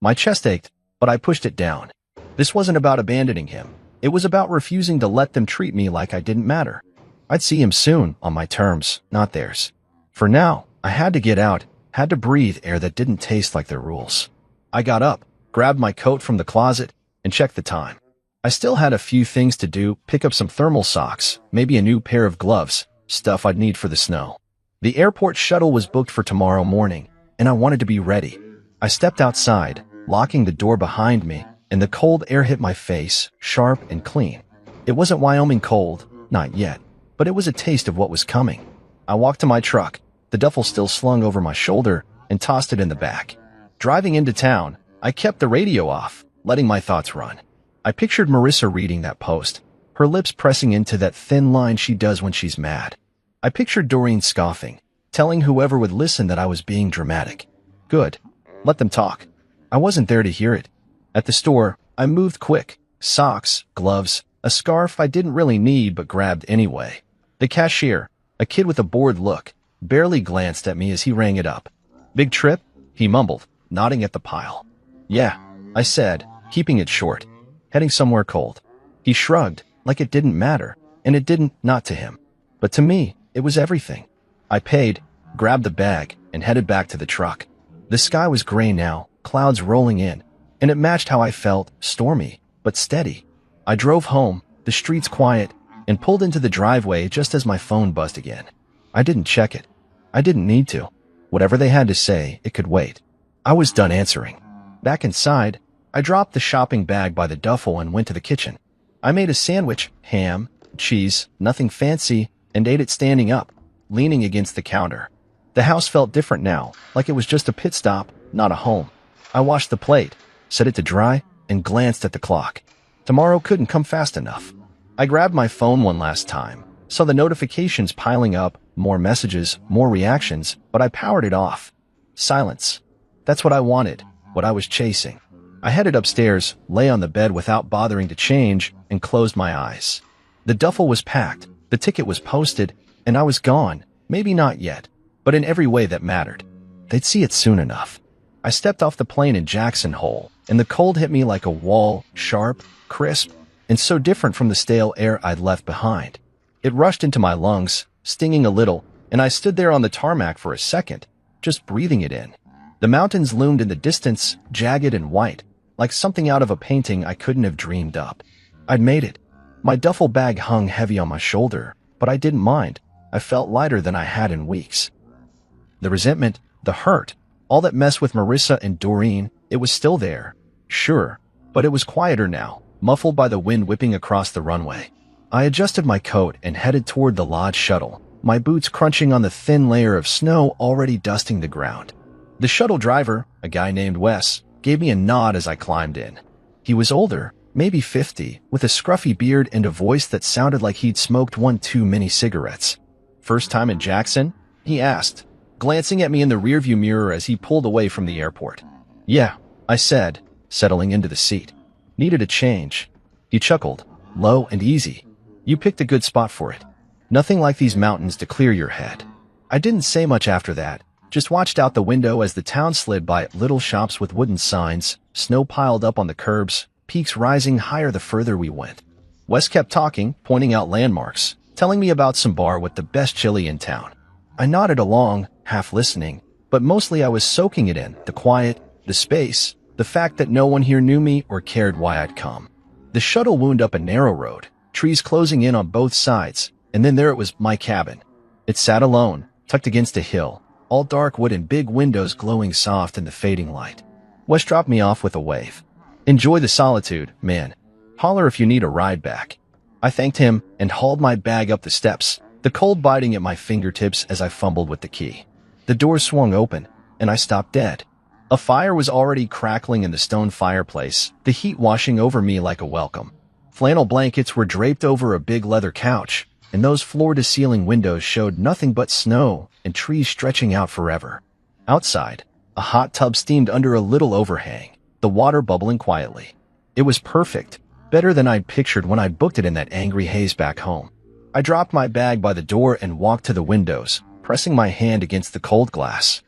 My chest ached, but I pushed it down. This wasn't about abandoning him. It was about refusing to let them treat me like I didn't matter. I'd see him soon, on my terms, not theirs. For now, I had to get out, had to breathe air that didn't taste like their rules. I got up, grabbed my coat from the closet, and checked the time. I still had a few things to do, pick up some thermal socks, maybe a new pair of gloves, stuff I'd need for the snow. The airport shuttle was booked for tomorrow morning, and I wanted to be ready. I stepped outside, locking the door behind me, and the cold air hit my face, sharp and clean. It wasn't Wyoming cold, not yet, but it was a taste of what was coming. I walked to my truck, the duffel still slung over my shoulder, and tossed it in the back. Driving into town, I kept the radio off, letting my thoughts run. I pictured Marissa reading that post, her lips pressing into that thin line she does when she's mad. I pictured Doreen scoffing, telling whoever would listen that I was being dramatic. Good. Let them talk. I wasn't there to hear it. At the store, I moved quick. Socks, gloves, a scarf I didn't really need but grabbed anyway. The cashier, a kid with a bored look, barely glanced at me as he rang it up. "Big trip?" he mumbled, nodding at the pile. "Yeah," I said, keeping it short. "Heading somewhere cold." He shrugged, like it didn't matter, and it didn't, not to him. But to me, it was everything. I paid, grabbed the bag, and headed back to the truck. The sky was gray now, clouds rolling in, and it matched how I felt, stormy, but steady. I drove home, the streets quiet, and pulled into the driveway just as my phone buzzed again. I didn't check it. I didn't need to. Whatever they had to say, it could wait. I was done answering. Back inside, I dropped the shopping bag by the duffel and went to the kitchen. I made a sandwich, ham, cheese, nothing fancy, and ate it standing up, leaning against the counter. The house felt different now, like it was just a pit stop, not a home. I washed the plate, set it to dry, and glanced at the clock. Tomorrow couldn't come fast enough. I grabbed my phone one last time, Saw the notifications piling up, more messages, more reactions, but I powered it off. Silence. That's what I wanted, what I was chasing. I headed upstairs, lay on the bed without bothering to change, and closed my eyes. The duffel was packed, the ticket was posted, and I was gone. Maybe not yet, but in every way that mattered. They'd see it soon enough. I stepped off the plane in Jackson Hole, and the cold hit me like a wall, sharp, crisp, and so different from the stale air I'd left behind. It rushed into my lungs, stinging a little, and I stood there on the tarmac for a second, just breathing it in. The mountains loomed in the distance, jagged and white, like something out of a painting I couldn't have dreamed up. I'd made it. My duffel bag hung heavy on my shoulder, but I didn't mind. I felt lighter than I had in weeks. The resentment, the hurt, all that mess with Marissa and Doreen, it was still there. Sure, but it was quieter now, muffled by the wind whipping across the runway. I adjusted my coat and headed toward the lodge shuttle, my boots crunching on the thin layer of snow already dusting the ground. The shuttle driver, a guy named Wes, gave me a nod as I climbed in. He was older, maybe 50, with a scruffy beard and a voice that sounded like he'd smoked one too many cigarettes. "First time in Jackson?" he asked, glancing at me in the rearview mirror as he pulled away from the airport. "Yeah," I said, settling into the seat. "Needed a change." He chuckled, low and easy. "You picked a good spot for it. Nothing like these mountains to clear your head." I didn't say much after that, just watched out the window as the town slid by little shops with wooden signs, snow piled up on the curbs, peaks rising higher the further we went. Wes kept talking, pointing out landmarks, telling me about some bar with the best chili in town. I nodded along, half listening, but mostly I was soaking it in, the quiet, the space, the fact that no one here knew me or cared why I'd come. The shuttle wound up a narrow road, trees closing in on both sides, and then there it was, my cabin. It sat alone, tucked against a hill, all dark wood and big windows glowing soft in the fading light. Wes dropped me off with a wave. "Enjoy the solitude, man. Holler if you need a ride back." I thanked him and hauled my bag up the steps, the cold biting at my fingertips as I fumbled with the key. The door swung open, and I stopped dead. A fire was already crackling in the stone fireplace, the heat washing over me like a welcome. Flannel blankets were draped over a big leather couch, and those floor-to-ceiling windows showed nothing but snow and trees stretching out forever. Outside, a hot tub steamed under a little overhang, the water bubbling quietly. It was perfect, better than I'd pictured when I'd booked it in that angry haze back home. I dropped my bag by the door and walked to the windows, pressing my hand against the cold glass.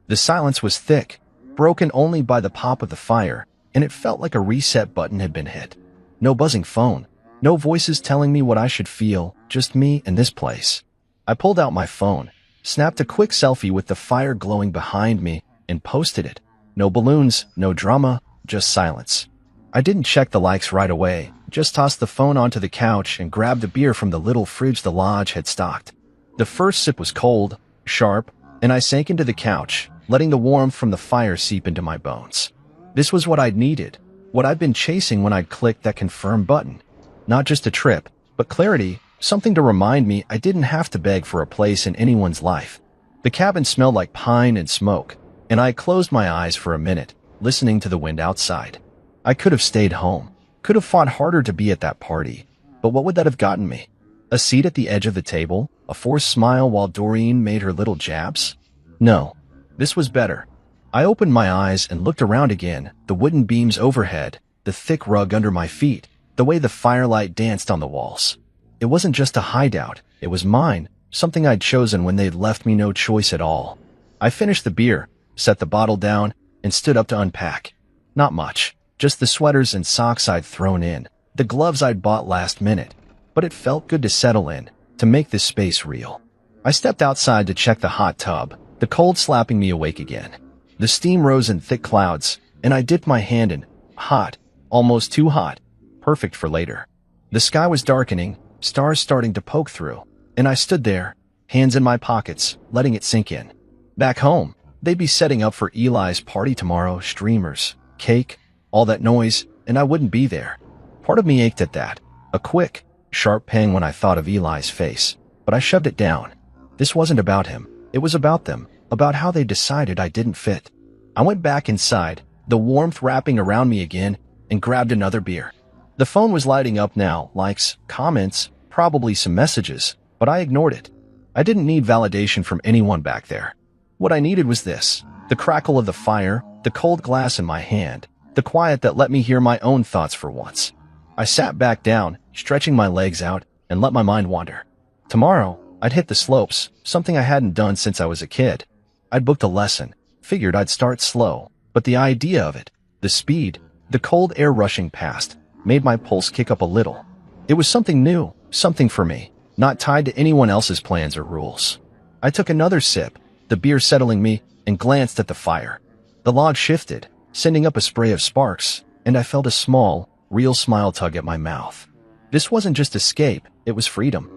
The silence was thick, broken only by the pop of the fire, and it felt like a reset button had been hit. No buzzing phone, no voices telling me what I should feel, just me and this place. I pulled out my phone, snapped a quick selfie with the fire glowing behind me, and posted it. No balloons, no drama, just silence. I didn't check the likes right away, just tossed the phone onto the couch and grabbed a beer from the little fridge the lodge had stocked. The first sip was cold, sharp, and I sank into the couch, letting the warmth from the fire seep into my bones. This was what I'd needed, what I'd been chasing when I'd clicked that confirm button. Not just a trip, but clarity, something to remind me I didn't have to beg for a place in anyone's life. The cabin smelled like pine and smoke, and I closed my eyes for a minute, listening to the wind outside. I could have stayed home, could have fought harder to be at that party, but what would that have gotten me? A seat at the edge of the table? A forced smile while Doreen made her little jabs? No, this was better. I opened my eyes and looked around again, the wooden beams overhead, the thick rug under my feet, the way the firelight danced on the walls. It wasn't just a hideout, it was mine, something I'd chosen when they'd left me no choice at all. I finished the beer, set the bottle down, and stood up to unpack. Not much, just the sweaters and socks I'd thrown in, the gloves I'd bought last minute, but it felt good to settle in, to make this space real. I stepped outside to check the hot tub, the cold slapping me awake again. The steam rose in thick clouds, and I dipped my hand in. Hot, almost too hot, perfect for later. The sky was darkening, stars starting to poke through, and I stood there, hands in my pockets, letting it sink in. Back home, they'd be setting up for Eli's party tomorrow, streamers, cake, all that noise, and I wouldn't be there. Part of me ached at that, a quick, sharp pang when I thought of Eli's face, but I shoved it down. This wasn't about him, it was about them, about how they decided I didn't fit. I went back inside, the warmth wrapping around me again, and grabbed another beer. The phone was lighting up now, likes, comments, probably some messages, but I ignored it. I didn't need validation from anyone back there. What I needed was this: the crackle of the fire, the cold glass in my hand, the quiet that let me hear my own thoughts for once. I sat back down, stretching my legs out, and let my mind wander. Tomorrow, I'd hit the slopes, something I hadn't done since I was a kid. I'd booked a lesson, figured I'd start slow, but the idea of it, the speed, the cold air rushing past, made my pulse kick up a little. It was something new, something for me, not tied to anyone else's plans or rules. I took another sip, the beer settling me, and glanced at the fire. The log shifted, sending up a spray of sparks, and I felt a small, real smile tug at my mouth. This wasn't just escape, it was freedom.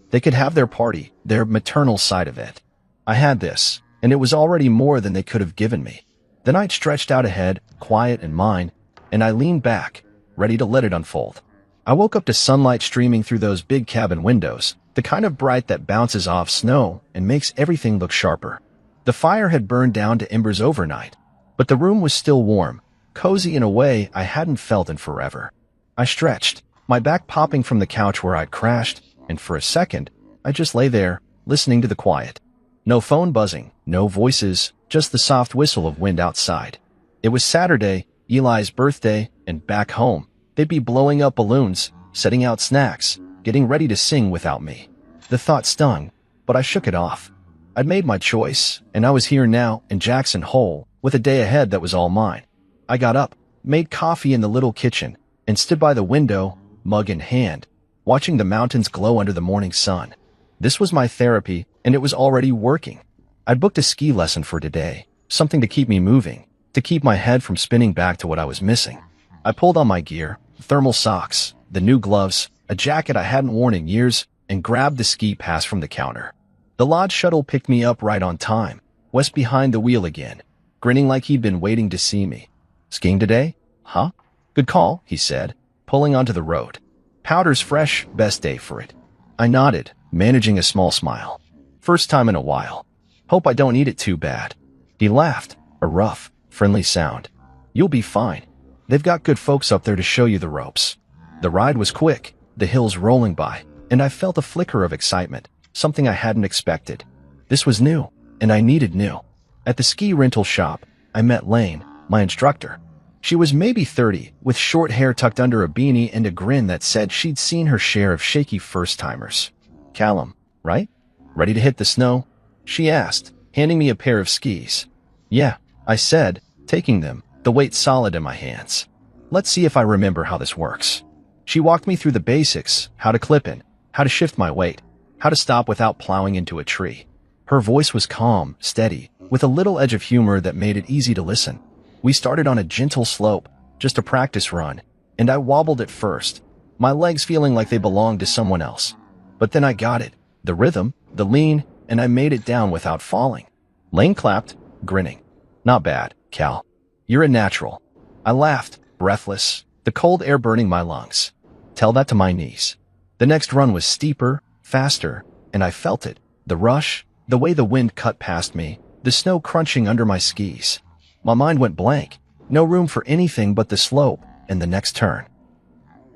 They could have their party, their maternal side of it. I had this, and it was already more than they could have given me. The night stretched out ahead, quiet and mine, and I leaned back, ready to let it unfold. I woke up to sunlight streaming through those big cabin windows, the kind of bright that bounces off snow and makes everything look sharper. The fire had burned down to embers overnight, but the room was still warm, cozy in a way I hadn't felt in forever. I stretched, my back popping from the couch where I'd crashed, and for a second, I just lay there, listening to the quiet. No phone buzzing, no voices, just the soft whistle of wind outside. It was Saturday, Eli's birthday, and back home, they'd be blowing up balloons, setting out snacks, getting ready to sing without me. The thought stung, but I shook it off. I'd made my choice, and I was here now in Jackson Hole, with a day ahead that was all mine. I got up, made coffee in the little kitchen, and stood by the window, mug in hand, watching the mountains glow under the morning sun. This was my therapy, and it was already working. I'd booked a ski lesson for today, something to keep me moving, to keep my head from spinning back to what I was missing. I pulled on my gear, thermal socks, the new gloves, a jacket I hadn't worn in years, and grabbed the ski pass from the counter. The lodge shuttle picked me up right on time, Wes behind the wheel again, grinning like he'd been waiting to see me. "Skiing today? Huh? Good call," he said, pulling onto the road. "Powder's fresh, best day for it." I nodded, managing a small smile. "First time in a while. Hope I don't eat it too bad." He laughed, a rough, friendly sound. "You'll be fine. They've got good folks up there to show you the ropes." The ride was quick, the hills rolling by, and I felt a flicker of excitement, something I hadn't expected. This was new, and I needed new. At the ski rental shop, I met Lane, my instructor. She was maybe 30, with short hair tucked under a beanie and a grin that said she'd seen her share of shaky first-timers. "Callum, right? Ready to hit the snow?" she asked, handing me a pair of skis. "Yeah," I said, taking them, the weight solid in my hands. "Let's see if I remember how this works." She walked me through the basics: how to clip in, how to shift my weight, how to stop without plowing into a tree. Her voice was calm, steady, with a little edge of humor that made it easy to listen. We started on a gentle slope, just a practice run, and I wobbled at first, my legs feeling like they belonged to someone else. But then I got it, the rhythm, the lean, and I made it down without falling. Lane clapped, grinning. "Not bad, Cal. You're a natural." I laughed, breathless, the cold air burning my lungs. Tell that to my knees. The next run was steeper, faster, and I felt it, the rush, the way the wind cut past me, the snow crunching under my skis. My mind went blank, no room for anything but the slope and the next turn.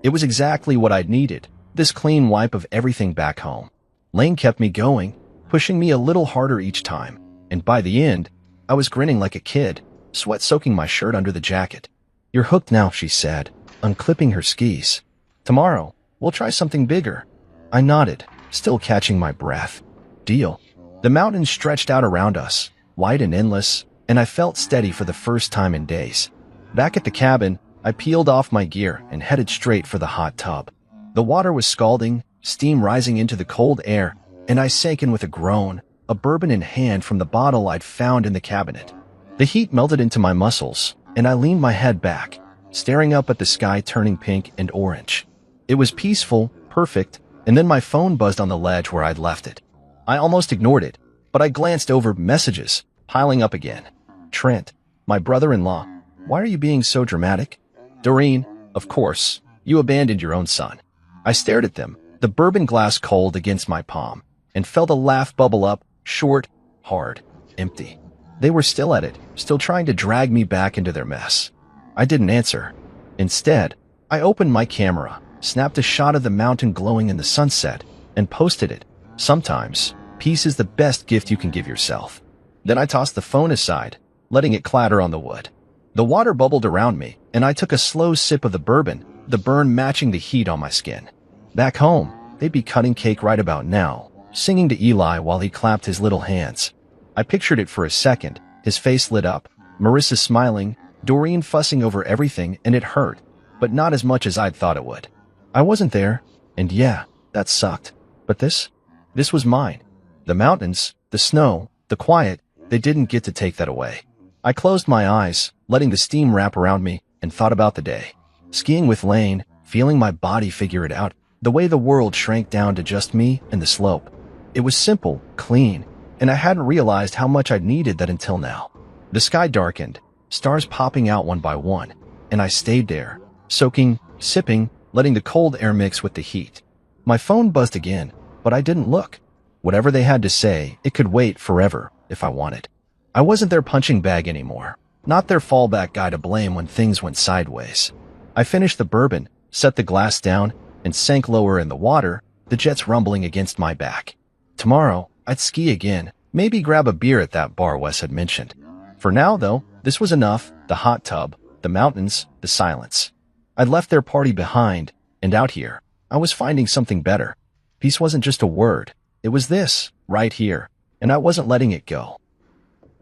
It was exactly what I'd needed, this clean wipe of everything back home. Lane kept me going, pushing me a little harder each time, and by the end, I was grinning like a kid, sweat soaking my shirt under the jacket. "You're hooked now," she said, unclipping her skis. "Tomorrow, we'll try something bigger." I nodded, still catching my breath. "Deal." The mountains stretched out around us, wide and endless, and I felt steady for the first time in days. Back at the cabin, I peeled off my gear and headed straight for the hot tub. The water was scalding, steam rising into the cold air, and I sank in with a groan, a bourbon in hand from the bottle I'd found in the cabinet. The heat melted into my muscles, and I leaned my head back, staring up at the sky turning pink and orange. It was peaceful, perfect, and then my phone buzzed on the ledge where I'd left it. I almost ignored it, but I glanced over messages, piling up again. "Trent, my brother-in-law, why are you being so dramatic?" "Doreen, of course, you abandoned your own son." I stared at them, the bourbon glass cold against my palm, and felt a laugh bubble up, short, hard, empty. They were still at it, still trying to drag me back into their mess. I didn't answer. Instead, I opened my camera, snapped a shot of the mountain glowing in the sunset, and posted it. Sometimes, peace is the best gift you can give yourself. Then I tossed the phone aside, letting it clatter on the wood. The water bubbled around me, and I took a slow sip of the bourbon, the burn matching the heat on my skin. Back home, they'd be cutting cake right about now, singing to Eli while he clapped his little hands. I pictured it for a second, his face lit up, Marissa smiling, Doreen fussing over everything, and it hurt, but not as much as I'd thought it would. I wasn't there, and yeah, that sucked. But this was mine. The mountains, the snow, the quiet, they didn't get to take that away. I closed my eyes, letting the steam wrap around me, and thought about the day. Skiing with Lane, feeling my body figure it out, the way the world shrank down to just me and the slope. It was simple, clean, and I hadn't realized how much I'd needed that until now. The sky darkened, stars popping out one by one, and I stayed there, soaking, sipping, letting the cold air mix with the heat. My phone buzzed again, but I didn't look. Whatever they had to say, it could wait forever if I wanted. I wasn't their punching bag anymore, not their fallback guy to blame when things went sideways. I finished the bourbon, set the glass down, and sank lower in the water, the jets rumbling against my back. Tomorrow, I'd ski again, maybe grab a beer at that bar Wes had mentioned. For now, though, this was enough: the hot tub, the mountains, the silence. I'd left their party behind, and out here, I was finding something better. Peace wasn't just a word. It was this, right here, and I wasn't letting it go.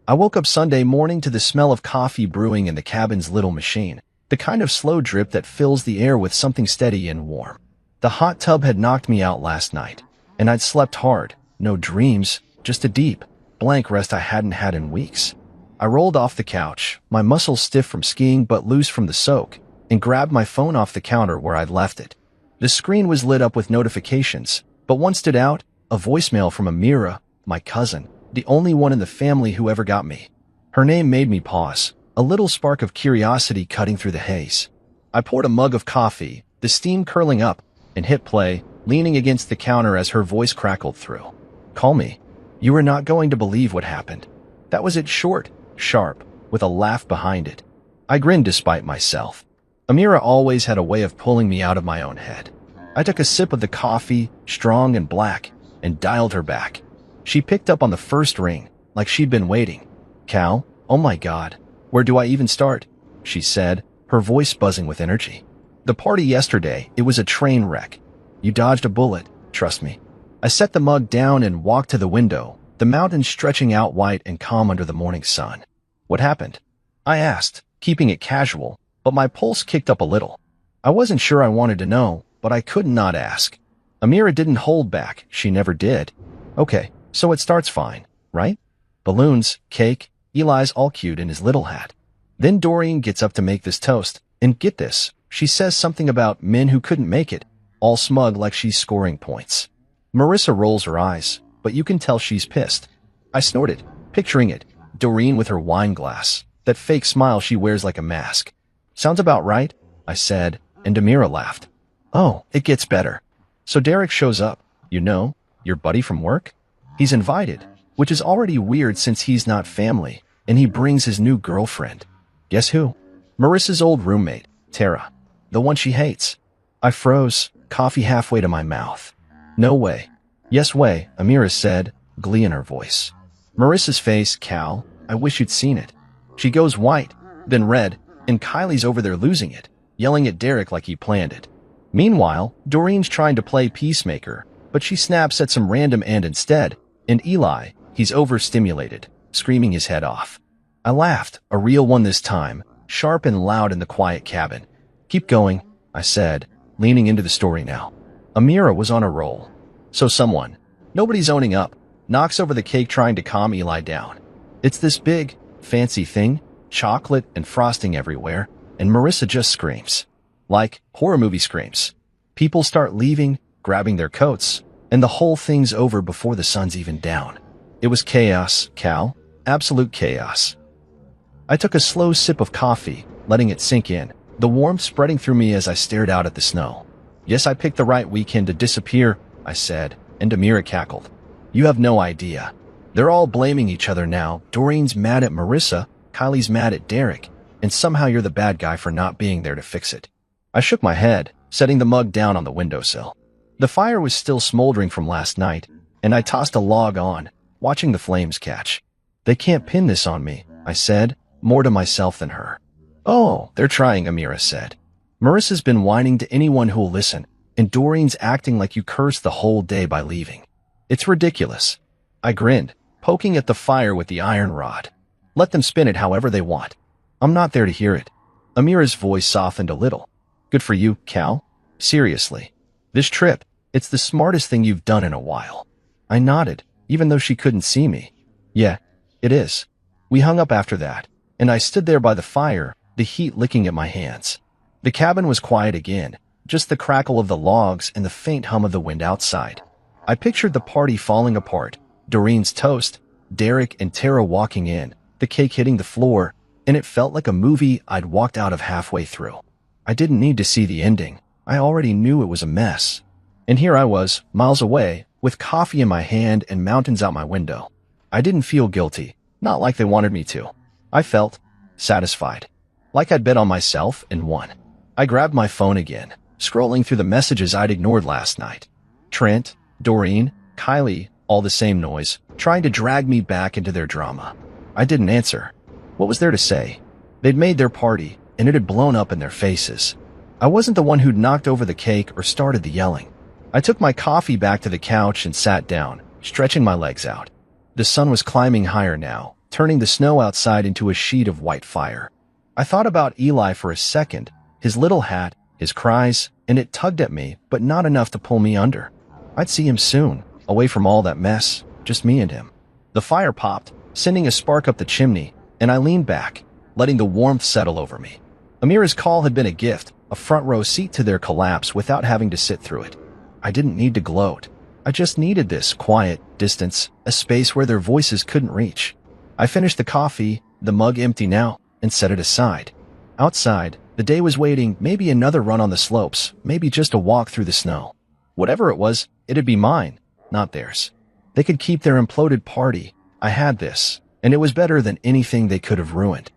I woke up Sunday morning to the smell of coffee brewing in the cabin's little machine, the kind of slow drip that fills the air with something steady and warm. The hot tub had knocked me out last night, and I'd slept hard, no dreams, just a deep, blank rest I hadn't had in weeks. I rolled off the couch, my muscles stiff from skiing but loose from the soak, and grabbed my phone off the counter where I'd left it. The screen was lit up with notifications, but one stood out, a voicemail from Amira, my cousin, the only one in the family who ever got me. Her name made me pause, a little spark of curiosity cutting through the haze. I poured a mug of coffee, the steam curling up, and hit play, leaning against the counter as her voice crackled through. "Call me. You are not going to believe what happened." That was it, short, sharp, with a laugh behind it. I grinned despite myself. Amira always had a way of pulling me out of my own head. I took a sip of the coffee, strong and black, and dialed her back. She picked up on the first ring, like she'd been waiting. "Cal, oh my God, where do I even start?" she said, her voice buzzing with energy. "The party yesterday, it was a train wreck. You dodged a bullet, trust me." I set the mug down and walked to the window, the mountains stretching out white and calm under the morning sun. "What happened?" I asked, keeping it casual, but my pulse kicked up a little. I wasn't sure I wanted to know, but I could not ask. Amira didn't hold back, she never did. "Okay, so it starts fine, right? Balloons, cake, Eli's all cute in his little hat. Then Doreen gets up to make this toast, and get this, she says something about men who couldn't make it, all smug like she's scoring points. Marissa rolls her eyes, but you can tell she's pissed. I snorted, picturing it, Doreen with her wine glass, that fake smile she wears like a mask. "Sounds about right," I said, and Amira laughed. "Oh, it gets better. So Derek shows up, you know, your buddy from work? He's invited, which is already weird since he's not family, and he brings his new girlfriend. Guess who? Marissa's old roommate, Tara, the one she hates." I froze, coffee halfway to my mouth. "No way." "Yes way," Amira said, glee in her voice. Marissa's face, Cal, I wish you'd seen it. She goes white, then red, and Kylie's over there losing it, yelling at Derek like he planned it. Meanwhile, Doreen's trying to play peacemaker, but she snaps at some random and instead, and Eli, he's overstimulated, screaming his head off. I laughed, a real one this time, sharp and loud in the quiet cabin. "Keep going," I said, leaning into the story now. Amira was on a roll. So someone, nobody's owning up, knocks over the cake trying to calm Eli down. It's this big, fancy thing, chocolate and frosting everywhere, and Marissa just screams. Like horror movie screams. People start leaving, grabbing their coats, and the whole thing's over before the sun's even down. It was chaos, Cal. Absolute chaos. I took a slow sip of coffee, letting it sink in, the warmth spreading through me as I stared out at the snow. "Yes, I picked the right weekend to disappear," I said, and Amira cackled. "You have no idea. They're all blaming each other now. Doreen's mad at Marissa, Kylie's mad at Derek, and somehow you're the bad guy for not being there to fix it." I shook my head, setting the mug down on the windowsill. The fire was still smoldering from last night, and I tossed a log on, watching the flames catch. They can't pin this on me, I said, more to myself than her. Oh, they're trying, Amira said. Marissa's been whining to anyone who'll listen, and Doreen's acting like you cursed the whole day by leaving. It's ridiculous. I grinned, poking at the fire with the iron rod. Let them spin it however they want. I'm not there to hear it. Amira's voice softened a little. Good for you, Cal. Seriously. This trip, it's the smartest thing you've done in a while. I nodded, even though she couldn't see me. Yeah, it is. We hung up after that, and I stood there by the fire, the heat licking at my hands. The cabin was quiet again, just the crackle of the logs and the faint hum of the wind outside. I pictured the party falling apart, Doreen's toast, Derek and Tara walking in, the cake hitting the floor, and it felt like a movie I'd walked out of halfway through. I didn't need to see the ending. I already knew it was a mess. And here I was, miles away, with coffee in my hand and mountains out my window. I didn't feel guilty, not like they wanted me to. I felt satisfied, like I'd bet on myself and won. I grabbed my phone again, scrolling through the messages I'd ignored last night. Trent, Doreen, Kylie, all the same noise, trying to drag me back into their drama. I didn't answer. What was there to say? They'd made their party, and it had blown up in their faces. I wasn't the one who'd knocked over the cake or started the yelling. I took my coffee back to the couch and sat down, stretching my legs out. The sun was climbing higher now, turning the snow outside into a sheet of white fire. I thought about Eli for a second, his little hat, his cries, and it tugged at me, but not enough to pull me under. I'd see him soon, away from all that mess, just me and him. The fire popped, sending a spark up the chimney, and I leaned back, letting the warmth settle over me. Amira's call had been a gift, a front row seat to their collapse without having to sit through it. I didn't need to gloat. I just needed this quiet distance, a space where their voices couldn't reach. I finished the coffee, the mug empty now, and set it aside. Outside, the day was waiting, maybe another run on the slopes, maybe just a walk through the snow. Whatever it was, it'd be mine, not theirs. They could keep their imploded party. I had this, and it was better than anything they could have ruined.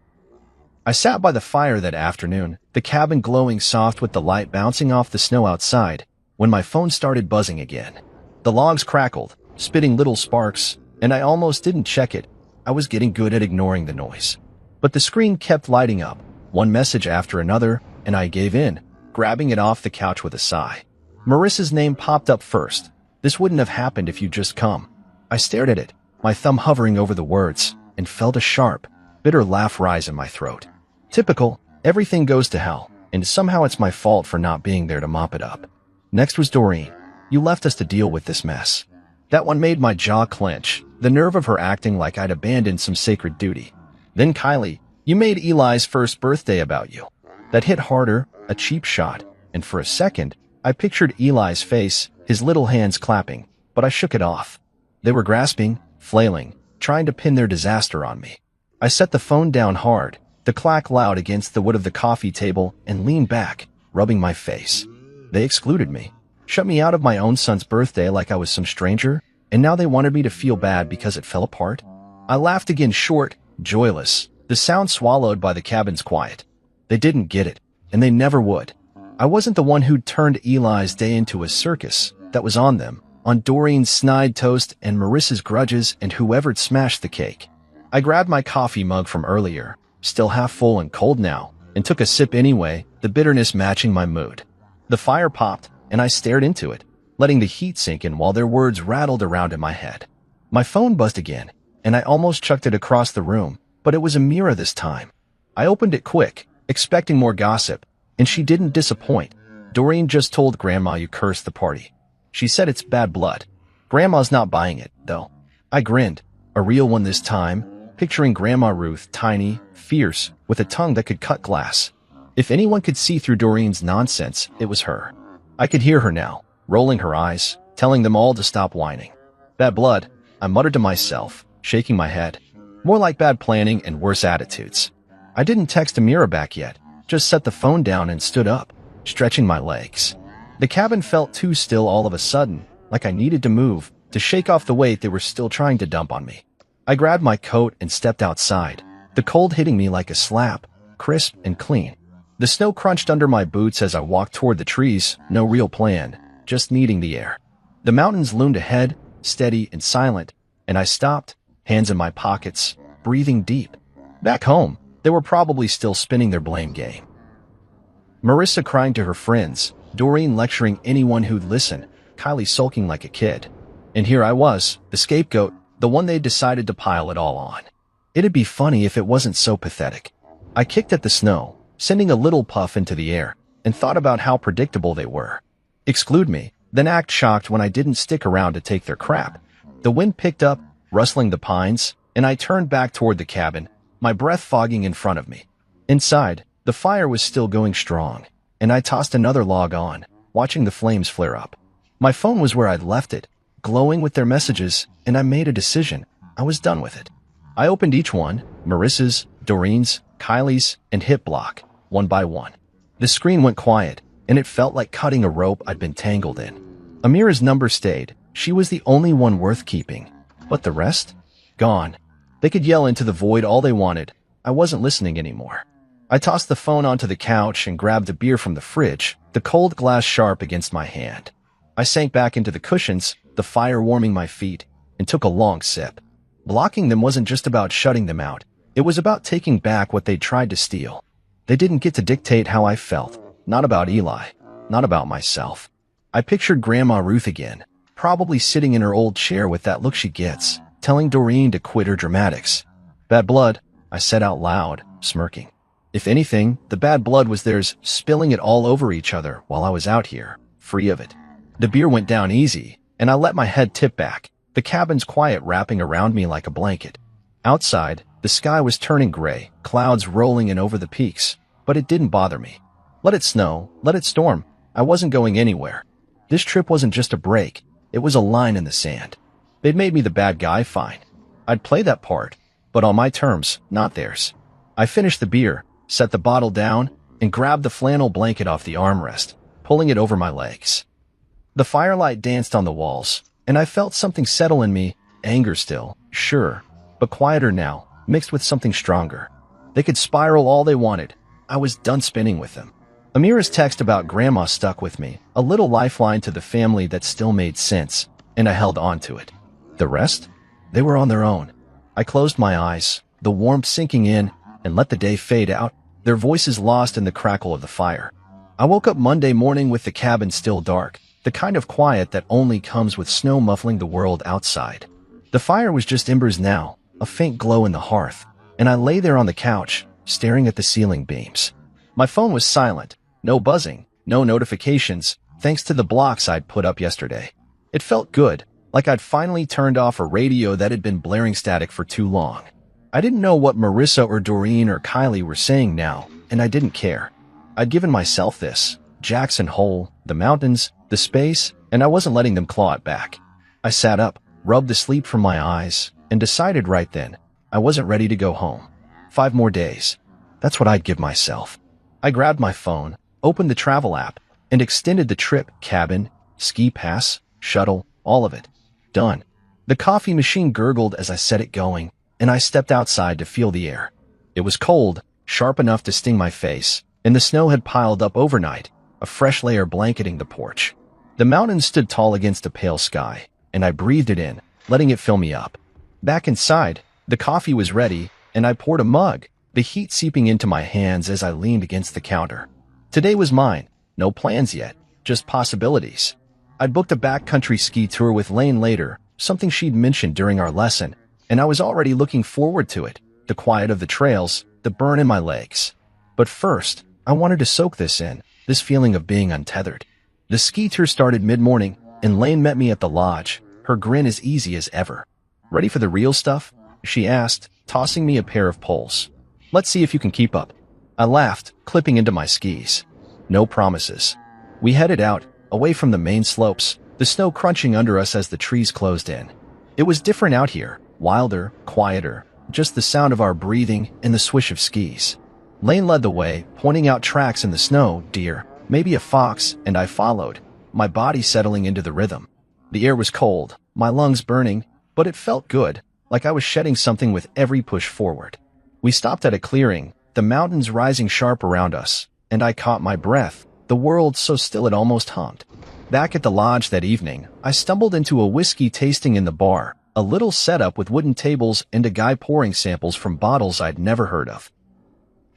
I sat by the fire that afternoon, the cabin glowing soft with the light bouncing off the snow outside, when my phone started buzzing again. The logs crackled, spitting little sparks, and I almost didn't check it. I was getting good at ignoring the noise. But the screen kept lighting up, one message after another, and I gave in, grabbing it off the couch with a sigh. Marissa's name popped up first. This wouldn't have happened if you'd just come. I stared at it, my thumb hovering over the words, and felt a sharp, bitter laugh rise in my throat. Typical, everything goes to hell, and somehow it's my fault for not being there to mop it up. Next was Doreen. You left us to deal with this mess. That one made my jaw clench, the nerve of her acting like I'd abandoned some sacred duty. Then Kylie, you made Eli's first birthday about you. That hit harder, a cheap shot, and for a second, I pictured Eli's face, his little hands clapping, but I shook it off. They were grasping, flailing, trying to pin their disaster on me. I set the phone down hard, the clack loud against the wood of the coffee table, and leaned back, rubbing my face. They excluded me, shut me out of my own son's birthday like I was some stranger, and now they wanted me to feel bad because it fell apart. I laughed again, short, joyless, the sound swallowed by the cabin's quiet. They didn't get it, and they never would. I wasn't the one who'd turned Eli's day into a circus. That was on them, on Doreen's snide toast and Marissa's grudges and whoever'd smashed the cake. I grabbed my coffee mug from earlier, still half full and cold now, and took a sip anyway, the bitterness matching my mood. The fire popped, and I stared into it, letting the heat sink in while their words rattled around in my head. My phone buzzed again, and I almost chucked it across the room, but it was Amira this time. I opened it quick, expecting more gossip, and she didn't disappoint. Doreen just told Grandma you cursed the party. She said it's bad blood. Grandma's not buying it, though. I grinned, a real one this time, picturing Grandma Ruth, tiny, fierce, with a tongue that could cut glass. If anyone could see through Doreen's nonsense, it was her. I could hear her now, rolling her eyes, telling them all to stop whining. Bad blood, I muttered to myself, shaking my head. More like bad planning and worse attitudes. I didn't text Amira back yet, just set the phone down and stood up, stretching my legs. The cabin felt too still all of a sudden, like I needed to move, to shake off the weight they were still trying to dump on me. I grabbed my coat and stepped outside, the cold hitting me like a slap, crisp and clean. The snow crunched under my boots as I walked toward the trees, no real plan, just needing the air. The mountains loomed ahead, steady and silent, and I stopped, hands in my pockets, breathing deep. Back home, they were probably still spinning their blame game. Marissa crying to her friends, Doreen lecturing anyone who'd listen, Kylie sulking like a kid. And here I was, the scapegoat, the one they'd decided to pile it all on. It'd be funny if it wasn't so pathetic. I kicked at the snow, sending a little puff into the air, and thought about how predictable they were. Exclude me, then act shocked when I didn't stick around to take their crap. The wind picked up, rustling the pines, and I turned back toward the cabin, my breath fogging in front of me. Inside, the fire was still going strong, and I tossed another log on, watching the flames flare up. My phone was where I'd left it, glowing with their messages, and I made a decision. I was done with it. I opened each one, Marissa's, Doreen's, Kylie's, and hit block, one by one. The screen went quiet, and it felt like cutting a rope I'd been tangled in. Amira's number stayed. She was the only one worth keeping. But the rest? Gone. They could yell into the void all they wanted. I wasn't listening anymore. I tossed the phone onto the couch and grabbed a beer from the fridge, the cold glass sharp against my hand. I sank back into the cushions, the fire warming my feet, and took a long sip. Blocking them wasn't just about shutting them out. It was about taking back what they'd tried to steal. They didn't get to dictate how I felt. Not about Eli. Not about myself. I pictured Grandma Ruth again, probably sitting in her old chair with that look she gets, telling Doreen to quit her dramatics. Bad blood, I said out loud, smirking. If anything, the bad blood was theirs, spilling it all over each other while I was out here, free of it. The beer went down easy, and I let my head tip back, the cabin's quiet wrapping around me like a blanket. Outside, the sky was turning gray, clouds rolling in over the peaks, but it didn't bother me. Let it snow, let it storm. I wasn't going anywhere. This trip wasn't just a break. It was a line in the sand. They'd made me the bad guy, fine. I'd play that part, but on my terms, not theirs. I finished the beer, set the bottle down, and grabbed the flannel blanket off the armrest, pulling it over my legs. The firelight danced on the walls, and I felt something settle in me, anger still, sure, but quieter now, mixed with something stronger. They could spiral all they wanted. I was done spinning with them. Amira's text about Grandma stuck with me, a little lifeline to the family that still made sense, and I held on to it. The rest? They were on their own. I closed my eyes, the warmth sinking in, and let the day fade out, their voices lost in the crackle of the fire. I woke up Monday morning with the cabin still dark, the kind of quiet that only comes with snow muffling the world outside. The fire was just embers now, a faint glow in the hearth, and I lay there on the couch, staring at the ceiling beams. My phone was silent, no buzzing, no notifications, thanks to the blocks I'd put up yesterday. It felt good, like I'd finally turned off a radio that had been blaring static for too long. I didn't know what Marissa or Doreen or Kylie were saying now, and I didn't care. I'd given myself this, Jackson Hole, the mountains, the space, and I wasn't letting them claw it back. I sat up, rubbed the sleep from my eyes, and decided right then, I wasn't ready to go home. 5 more days. That's what I'd give myself. I grabbed my phone, opened the travel app, and extended the trip, cabin, ski pass, shuttle, all of it. Done. The coffee machine gurgled as I set it going, and I stepped outside to feel the air. It was cold, sharp enough to sting my face, and the snow had piled up overnight, a fresh layer blanketing the porch. The mountains stood tall against a pale sky, and I breathed it in, letting it fill me up. Back inside, the coffee was ready, and I poured a mug, the heat seeping into my hands as I leaned against the counter. Today was mine. No plans yet, just possibilities. I'd booked a backcountry ski tour with Lane later, something she'd mentioned during our lesson, and I was already looking forward to it, the quiet of the trails, the burn in my legs. But first, I wanted to soak this in, this feeling of being untethered. The ski tour started mid-morning, and Lane met me at the lodge, her grin as easy as ever. "Ready for the real stuff?" she asked, tossing me a pair of poles. "Let's see if you can keep up." I laughed, clipping into my skis. No promises. We headed out, away from the main slopes, the snow crunching under us as the trees closed in. It was different out here, wilder, quieter, just the sound of our breathing and the swish of skis. Lane led the way, pointing out tracks in the snow, deer, maybe a fox, and I followed, my body settling into the rhythm. The air was cold, my lungs burning, but it felt good, like I was shedding something with every push forward. We stopped at a clearing, the mountains rising sharp around us, and I caught my breath, the world so still it almost hummed. Back at the lodge that evening, I stumbled into a whiskey tasting in the bar, a little setup with wooden tables and a guy pouring samples from bottles I'd never heard of.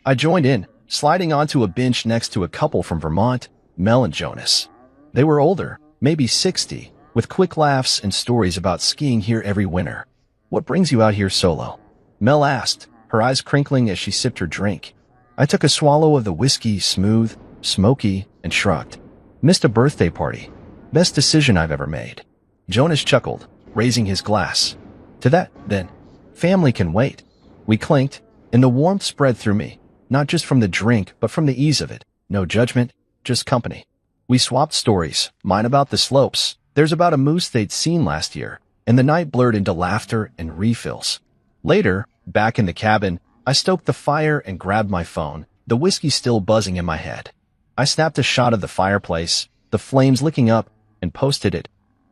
I joined in, sliding onto a bench next to a couple from Vermont, Mel and Jonas. They were older, maybe 60, with quick laughs and stories about skiing here every winter. "What brings you out here solo?" Mel asked, her eyes crinkling as she sipped her drink. I took a swallow of the whiskey, smooth, smoky, and shrugged. "Missed a birthday party. Best decision I've ever made." Jonas chuckled, raising his glass. "To that, then. Family can wait." We clinked, and the warmth spread through me, not just from the drink, but from the ease of it. No judgment, just company. We swapped stories, mine about the slopes, theirs about a moose they'd seen last year, and the night blurred into laughter and refills. Later, back in the cabin, I stoked the fire and grabbed my phone, the whiskey still buzzing in my head. I snapped a shot of the fireplace, the flames licking up, and posted it.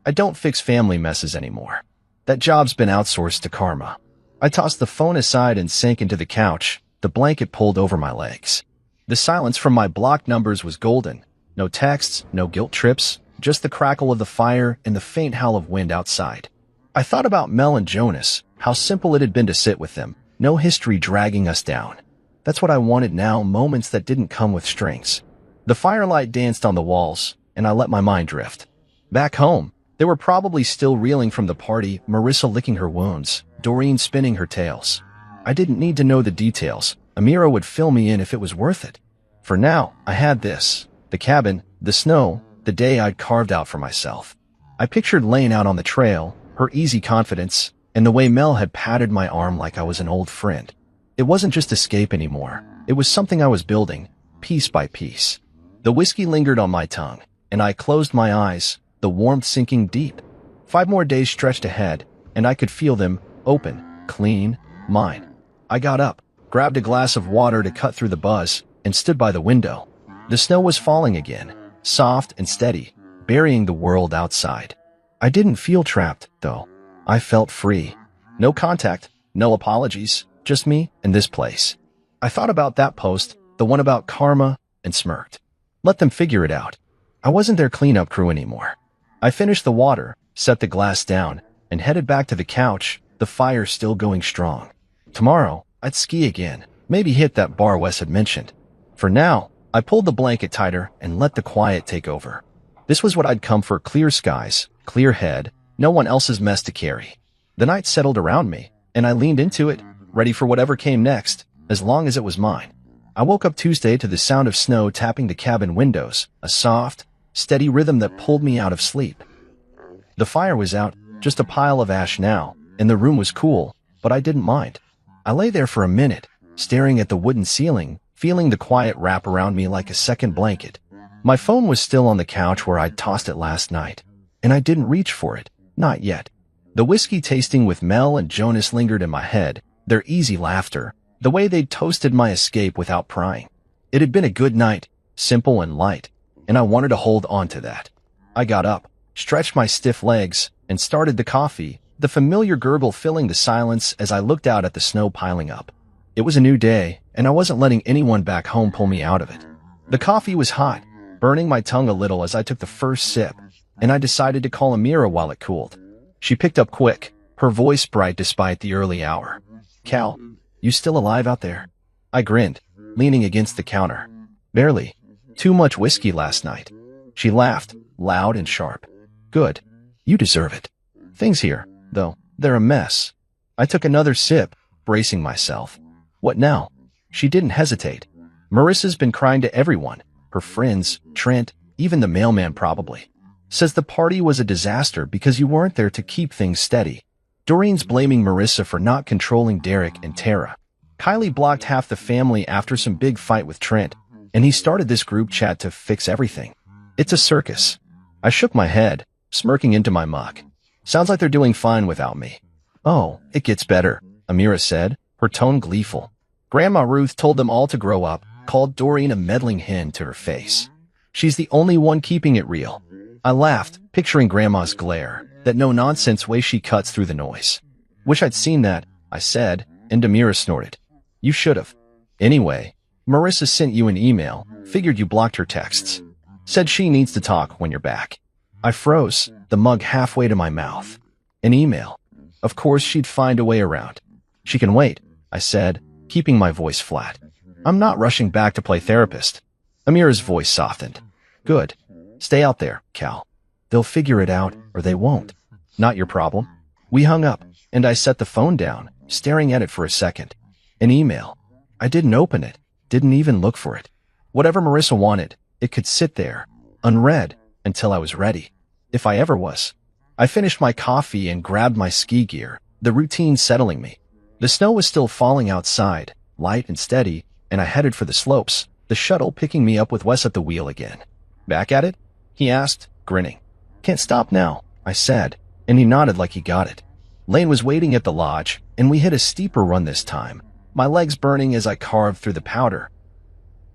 I don't fix family messes anymore. That job's been outsourced to karma. I tossed the phone aside and sank into the couch, the blanket pulled over my legs. The silence from my blocked numbers was golden. No texts, no guilt trips, just the crackle of the fire and the faint howl of wind outside. I thought about Mel and Jonas, how simple it had been to sit with them, no history dragging us down. That's what I wanted now, moments that didn't come with strings. The firelight danced on the walls, and I let my mind drift. Back home, they were probably still reeling from the party, Marissa licking her wounds, Doreen spinning her tales. I didn't need to know the details. Amira would fill me in if it was worth it. For now, I had this. The cabin, the snow, the day I'd carved out for myself. I pictured laying out on the trail, her easy confidence, and the way Mel had patted my arm like I was an old friend. It wasn't just escape anymore. It was something I was building, piece by piece. The whiskey lingered on my tongue, and I closed my eyes, the warmth sinking deep. 5 more days stretched ahead, and I could feel them, open, clean, mine. I got up, grabbed a glass of water to cut through the buzz, and stood by the window. The snow was falling again, soft and steady, burying the world outside. I didn't feel trapped, though. I felt free. No contact, no apologies, just me and this place. I thought about that post, the one about karma, and smirked. Let them figure it out. I wasn't their cleanup crew anymore. I finished the water, set the glass down, and headed back to the couch, the fire still going strong. Tomorrow, I'd ski again, maybe hit that bar Wes had mentioned. For now, I pulled the blanket tighter and let the quiet take over. This was what I'd come for: clear skies, clear head, no one else's mess to carry. The night settled around me, and I leaned into it, ready for whatever came next, as long as it was mine. I woke up Tuesday to the sound of snow tapping the cabin windows, a soft, steady rhythm that pulled me out of sleep. The fire was out, just a pile of ash now, and the room was cool, but I didn't mind. I lay there for a minute, staring at the wooden ceiling, feeling the quiet wrap around me like a second blanket. My phone was still on the couch where I'd tossed it last night, and I didn't reach for it, not yet. The whiskey tasting with Mel and Jonas lingered in my head, their easy laughter, the way they'd toasted my escape without prying. It had been a good night, simple and light, and I wanted to hold on to that. I got up, stretched my stiff legs, and started the coffee, the familiar gurgle filling the silence as I looked out at the snow piling up. It was a new day, and I wasn't letting anyone back home pull me out of it. The coffee was hot, burning my tongue a little as I took the first sip, and I decided to call Amira while it cooled. She picked up quick, her voice bright despite the early hour. "Cal, you still alive out there?" I grinned, leaning against the counter. "Barely. Too much whiskey last night." She laughed, loud and sharp. "Good. You deserve it. Things here, though, they're a mess." I took another sip, bracing myself. "What now?" She didn't hesitate. "Marissa's been crying to everyone. Her friends, Trent, even the mailman probably. Says the party was a disaster because you weren't there to keep things steady. Doreen's blaming Marissa for not controlling Derek and Tara. Kylie blocked half the family after some big fight with Trent, and he started this group chat to fix everything. It's a circus." I shook my head, smirking into my mug. "Sounds like they're doing fine without me." "Oh, it gets better," Amira said, her tone gleeful. "Grandma Ruth told them all to grow up, called Doreen a meddling hen to her face. She's the only one keeping it real." I laughed, picturing Grandma's glare, that no-nonsense way she cuts through the noise. "Wish I'd seen that," I said, and Amira snorted. "You should've. Anyway, Marissa sent you an email. Figured you blocked her texts. Said she needs to talk when you're back. I froze, the mug halfway to my mouth. An email. Of course she'd find a way around. She can wait, I said, keeping my voice flat. I'm not rushing back to play therapist. Amira's voice softened. Good. Stay out there, Cal. They'll figure it out, or they won't. Not your problem. We hung up, and I set the phone down, staring at it for a second. An email. I didn't open it, didn't even look for it. Whatever Marissa wanted, it could sit there, unread, until I was ready. If I ever was. I finished my coffee and grabbed my ski gear, the routine settling me. The snow was still falling outside, light and steady, and I headed for the slopes, the shuttle picking me up with Wes at the wheel again. Back at it? He asked, grinning. Can't stop now, I said, and he nodded like he got it. Lane was waiting at the lodge, and we hit a steeper run this time, my legs burning as I carved through the powder.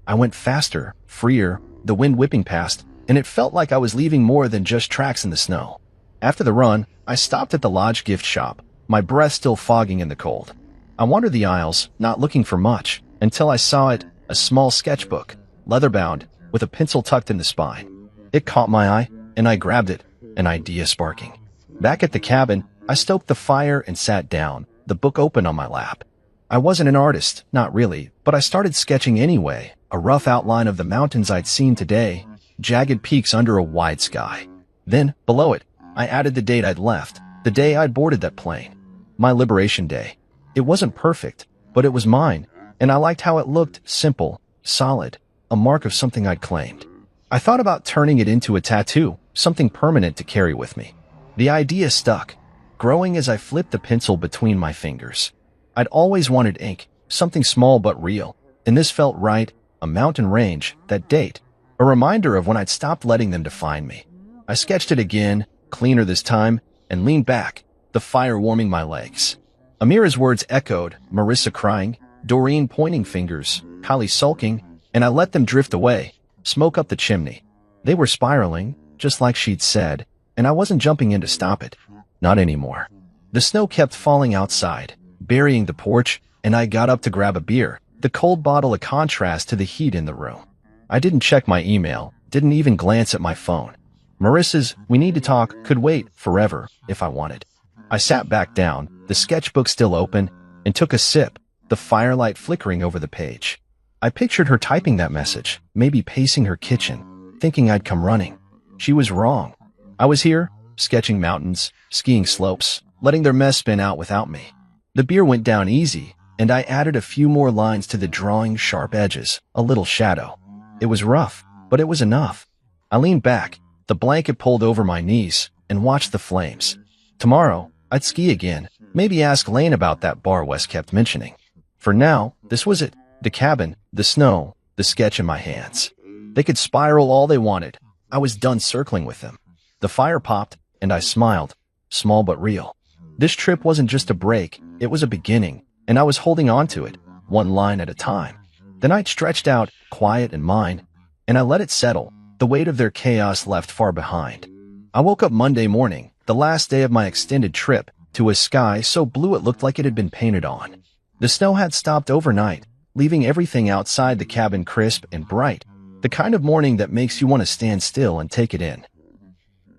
I went faster, freer, the wind whipping past, and it felt like I was leaving more than just tracks in the snow. After the run, I stopped at the lodge gift shop, my breath still fogging in the cold. I wandered the aisles, not looking for much, until I saw it, a small sketchbook, leather-bound, with a pencil tucked in the spine. It caught my eye, and I grabbed it, an idea sparking. Back at the cabin, I stoked the fire and sat down, the book open on my lap. I wasn't an artist, not really, but I started sketching anyway, a rough outline of the mountains I'd seen today, jagged peaks under a wide sky. Then, below it, I added the date I'd left, the day I'd boarded that plane. My liberation day. It wasn't perfect, but it was mine, and I liked how it looked, simple, solid, a mark of something I'd claimed. I thought about turning it into a tattoo, something permanent to carry with me. The idea stuck, growing as I flipped the pencil between my fingers. I'd always wanted ink, something small but real, and this felt right, a mountain range, that date, a reminder of when I'd stopped letting them define me. I sketched it again, cleaner this time, and leaned back, the fire warming my legs. Amira's words echoed, Marissa crying, Doreen pointing fingers, Kylie sulking, and I let them drift away, smoke up the chimney. They were spiraling, just like she'd said, and I wasn't jumping in to stop it. Not anymore. The snow kept falling outside, burying the porch, and I got up to grab a beer, the cold bottle a contrast to the heat in the room. I didn't check my email, didn't even glance at my phone. Marissa's "we need to talk" could wait forever if I wanted. I sat back down, the sketchbook still open, and took a sip, the firelight flickering over the page. I pictured her typing that message, maybe pacing her kitchen, thinking I'd come running. She was wrong. I was here, sketching mountains, skiing slopes, letting their mess spin out without me. The beer went down easy, and I added a few more lines to the drawing's sharp edges, a little shadow. It was rough, but it was enough. I leaned back, the blanket pulled over my knees, and watched the flames. Tomorrow, I'd ski again, maybe ask Lane about that bar Wes kept mentioning. For now, this was it, the cabin, the snow, the sketch in my hands. They could spiral all they wanted. I was done circling with them. The fire popped, and I smiled, small but real. This trip wasn't just a break, it was a beginning, and I was holding on to it, one line at a time. The night stretched out, quiet and mine, and I let it settle, the weight of their chaos left far behind. I woke up Monday morning, the last day of my extended trip, to a sky so blue it looked like it had been painted on. The snow had stopped overnight, leaving everything outside the cabin crisp and bright, the kind of morning that makes you want to stand still and take it in.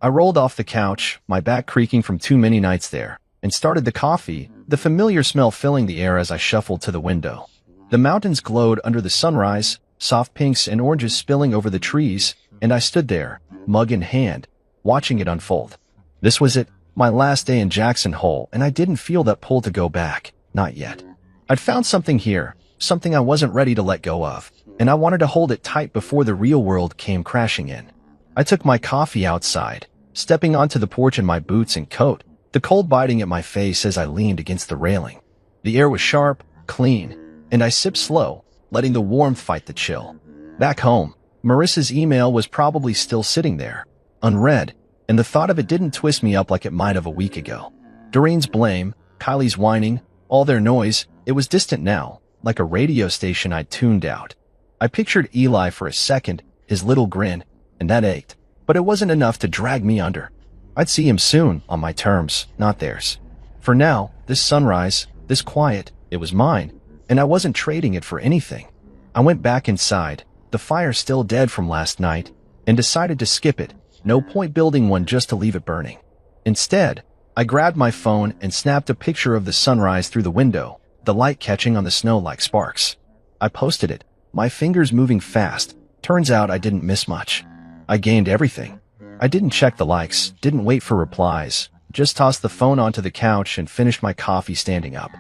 I rolled off the couch, my back creaking from too many nights there, and started the coffee, the familiar smell filling the air as I shuffled to the window. The mountains glowed under the sunrise, soft pinks and oranges spilling over the trees, and I stood there, mug in hand, watching it unfold. This was it, my last day in Jackson Hole, and I didn't feel that pull to go back, not yet. I'd found something here, something I wasn't ready to let go of, and I wanted to hold it tight before the real world came crashing in. I took my coffee outside, stepping onto the porch in my boots and coat, the cold biting at my face as I leaned against the railing. The air was sharp, clean, and I sipped slow, letting the warmth fight the chill. Back home, Marissa's email was probably still sitting there, unread, and the thought of it didn't twist me up like it might have a week ago. Doreen's blame, Kylie's whining, all their noise, it was distant now, like a radio station I'd tuned out. I pictured Eli for a second, his little grin, and that ached, but it wasn't enough to drag me under. I'd see him soon, on my terms, not theirs. For now, this sunrise, this quiet, it was mine, and I wasn't trading it for anything. I went back inside, the fire still dead from last night, and decided to skip it. No point building one just to leave it burning. Instead, I grabbed my phone and snapped a picture of the sunrise through the window, the light catching on the snow like sparks. I posted it, my fingers moving fast. Turns out I didn't miss much. I gained everything. I didn't check the likes, didn't wait for replies, just tossed the phone onto the couch and finished my coffee standing up.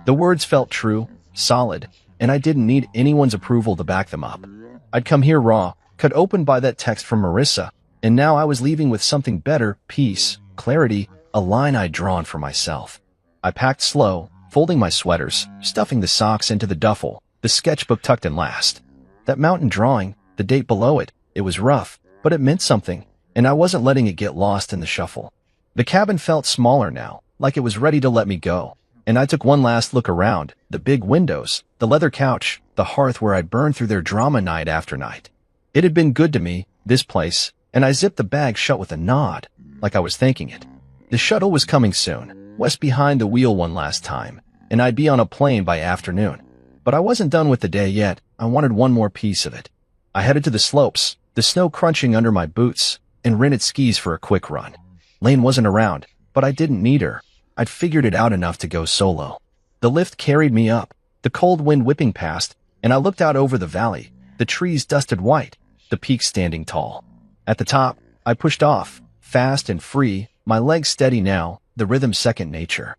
The words felt true, solid, and I didn't need anyone's approval to back them up. I'd come here raw, cut open by that text from Marissa, and now I was leaving with something better, peace, clarity, a line I'd drawn for myself. I packed slow, folding my sweaters, stuffing the socks into the duffel, the sketchbook tucked in last. That mountain drawing, the date below it, it was rough, but it meant something, and I wasn't letting it get lost in the shuffle. The cabin felt smaller now, like it was ready to let me go, and I took one last look around, the big windows, the leather couch, the hearth where I'd burned through their drama night after night. It had been good to me, this place, and I zipped the bag shut with a nod, like I was thanking it. The shuttle was coming soon, west behind the wheel one last time, and I'd be on a plane by afternoon. But I wasn't done with the day yet. I wanted one more piece of it. I headed to the slopes, the snow crunching under my boots, and rented skis for a quick run. Lane wasn't around, but I didn't need her. I'd figured it out enough to go solo. The lift carried me up, the cold wind whipping past, and I looked out over the valley, the trees dusted white, the peaks standing tall. At the top, I pushed off, fast and free, my legs steady now, the rhythm second nature.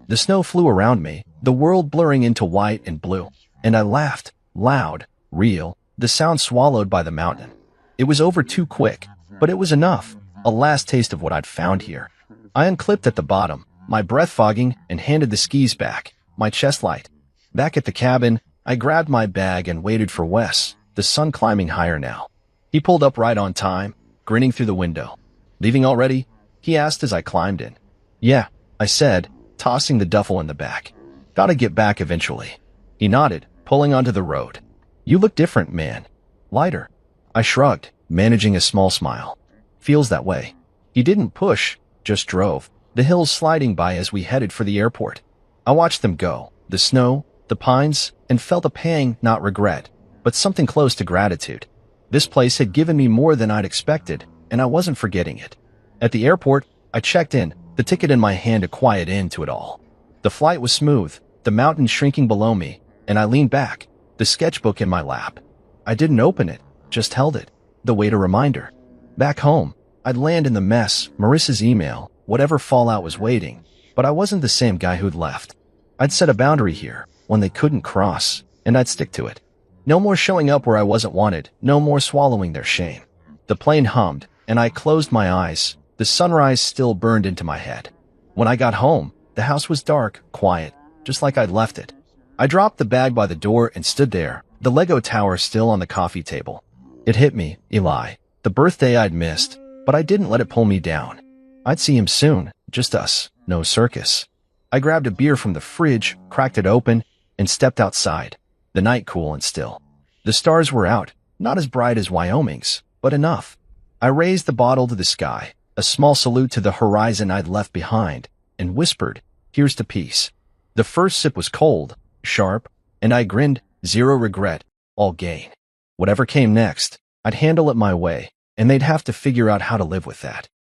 The snow flew around me, the world blurring into white and blue, and I laughed, loud, real, the sound swallowed by the mountain. It was over too quick, but it was enough, a last taste of what I'd found here. I unclipped at the bottom, my breath fogging, and handed the skis back, my chest light. Back at the cabin, I grabbed my bag and waited for Wes, the sun climbing higher now. He pulled up right on time, grinning through the window. "Leaving already?" he asked as I climbed in. "Yeah," I said, tossing the duffel in the back. "Gotta get back eventually." He nodded, pulling onto the road. "You look different, man. Lighter." I shrugged, managing a small smile. "Feels that way." He didn't push, just drove, the hills sliding by as we headed for the airport. I watched them go, the snow, the pines, and felt a pang, not regret, but something close to gratitude. This place had given me more than I'd expected, and I wasn't forgetting it. At the airport, I checked in, the ticket in my hand a quiet end to it all. The flight was smooth, the mountains shrinking below me, and I leaned back, the sketchbook in my lap. I didn't open it, just held it, the weight a reminder. Back home, I'd land in the mess, Marissa's email, whatever fallout was waiting, but I wasn't the same guy who'd left. I'd set a boundary here, one they couldn't cross, and I'd stick to it. No more showing up where I wasn't wanted, no more swallowing their shame. The plane hummed, and I closed my eyes. The sunrise still burned into my head. When I got home, the house was dark, quiet, just like I'd left it. I dropped the bag by the door and stood there, the Lego tower still on the coffee table. It hit me, Eli, the birthday I'd missed, but I didn't let it pull me down. I'd see him soon, just us, no circus. I grabbed a beer from the fridge, cracked it open, and stepped outside, the night cool and still. The stars were out, not as bright as Wyoming's, but enough. I raised the bottle to the sky, a small salute to the horizon I'd left behind, and whispered, "Here's to peace." The first sip was cold, sharp, and I grinned, zero regret, all gain. Whatever came next, I'd handle it my way, and they'd have to figure out how to live with that.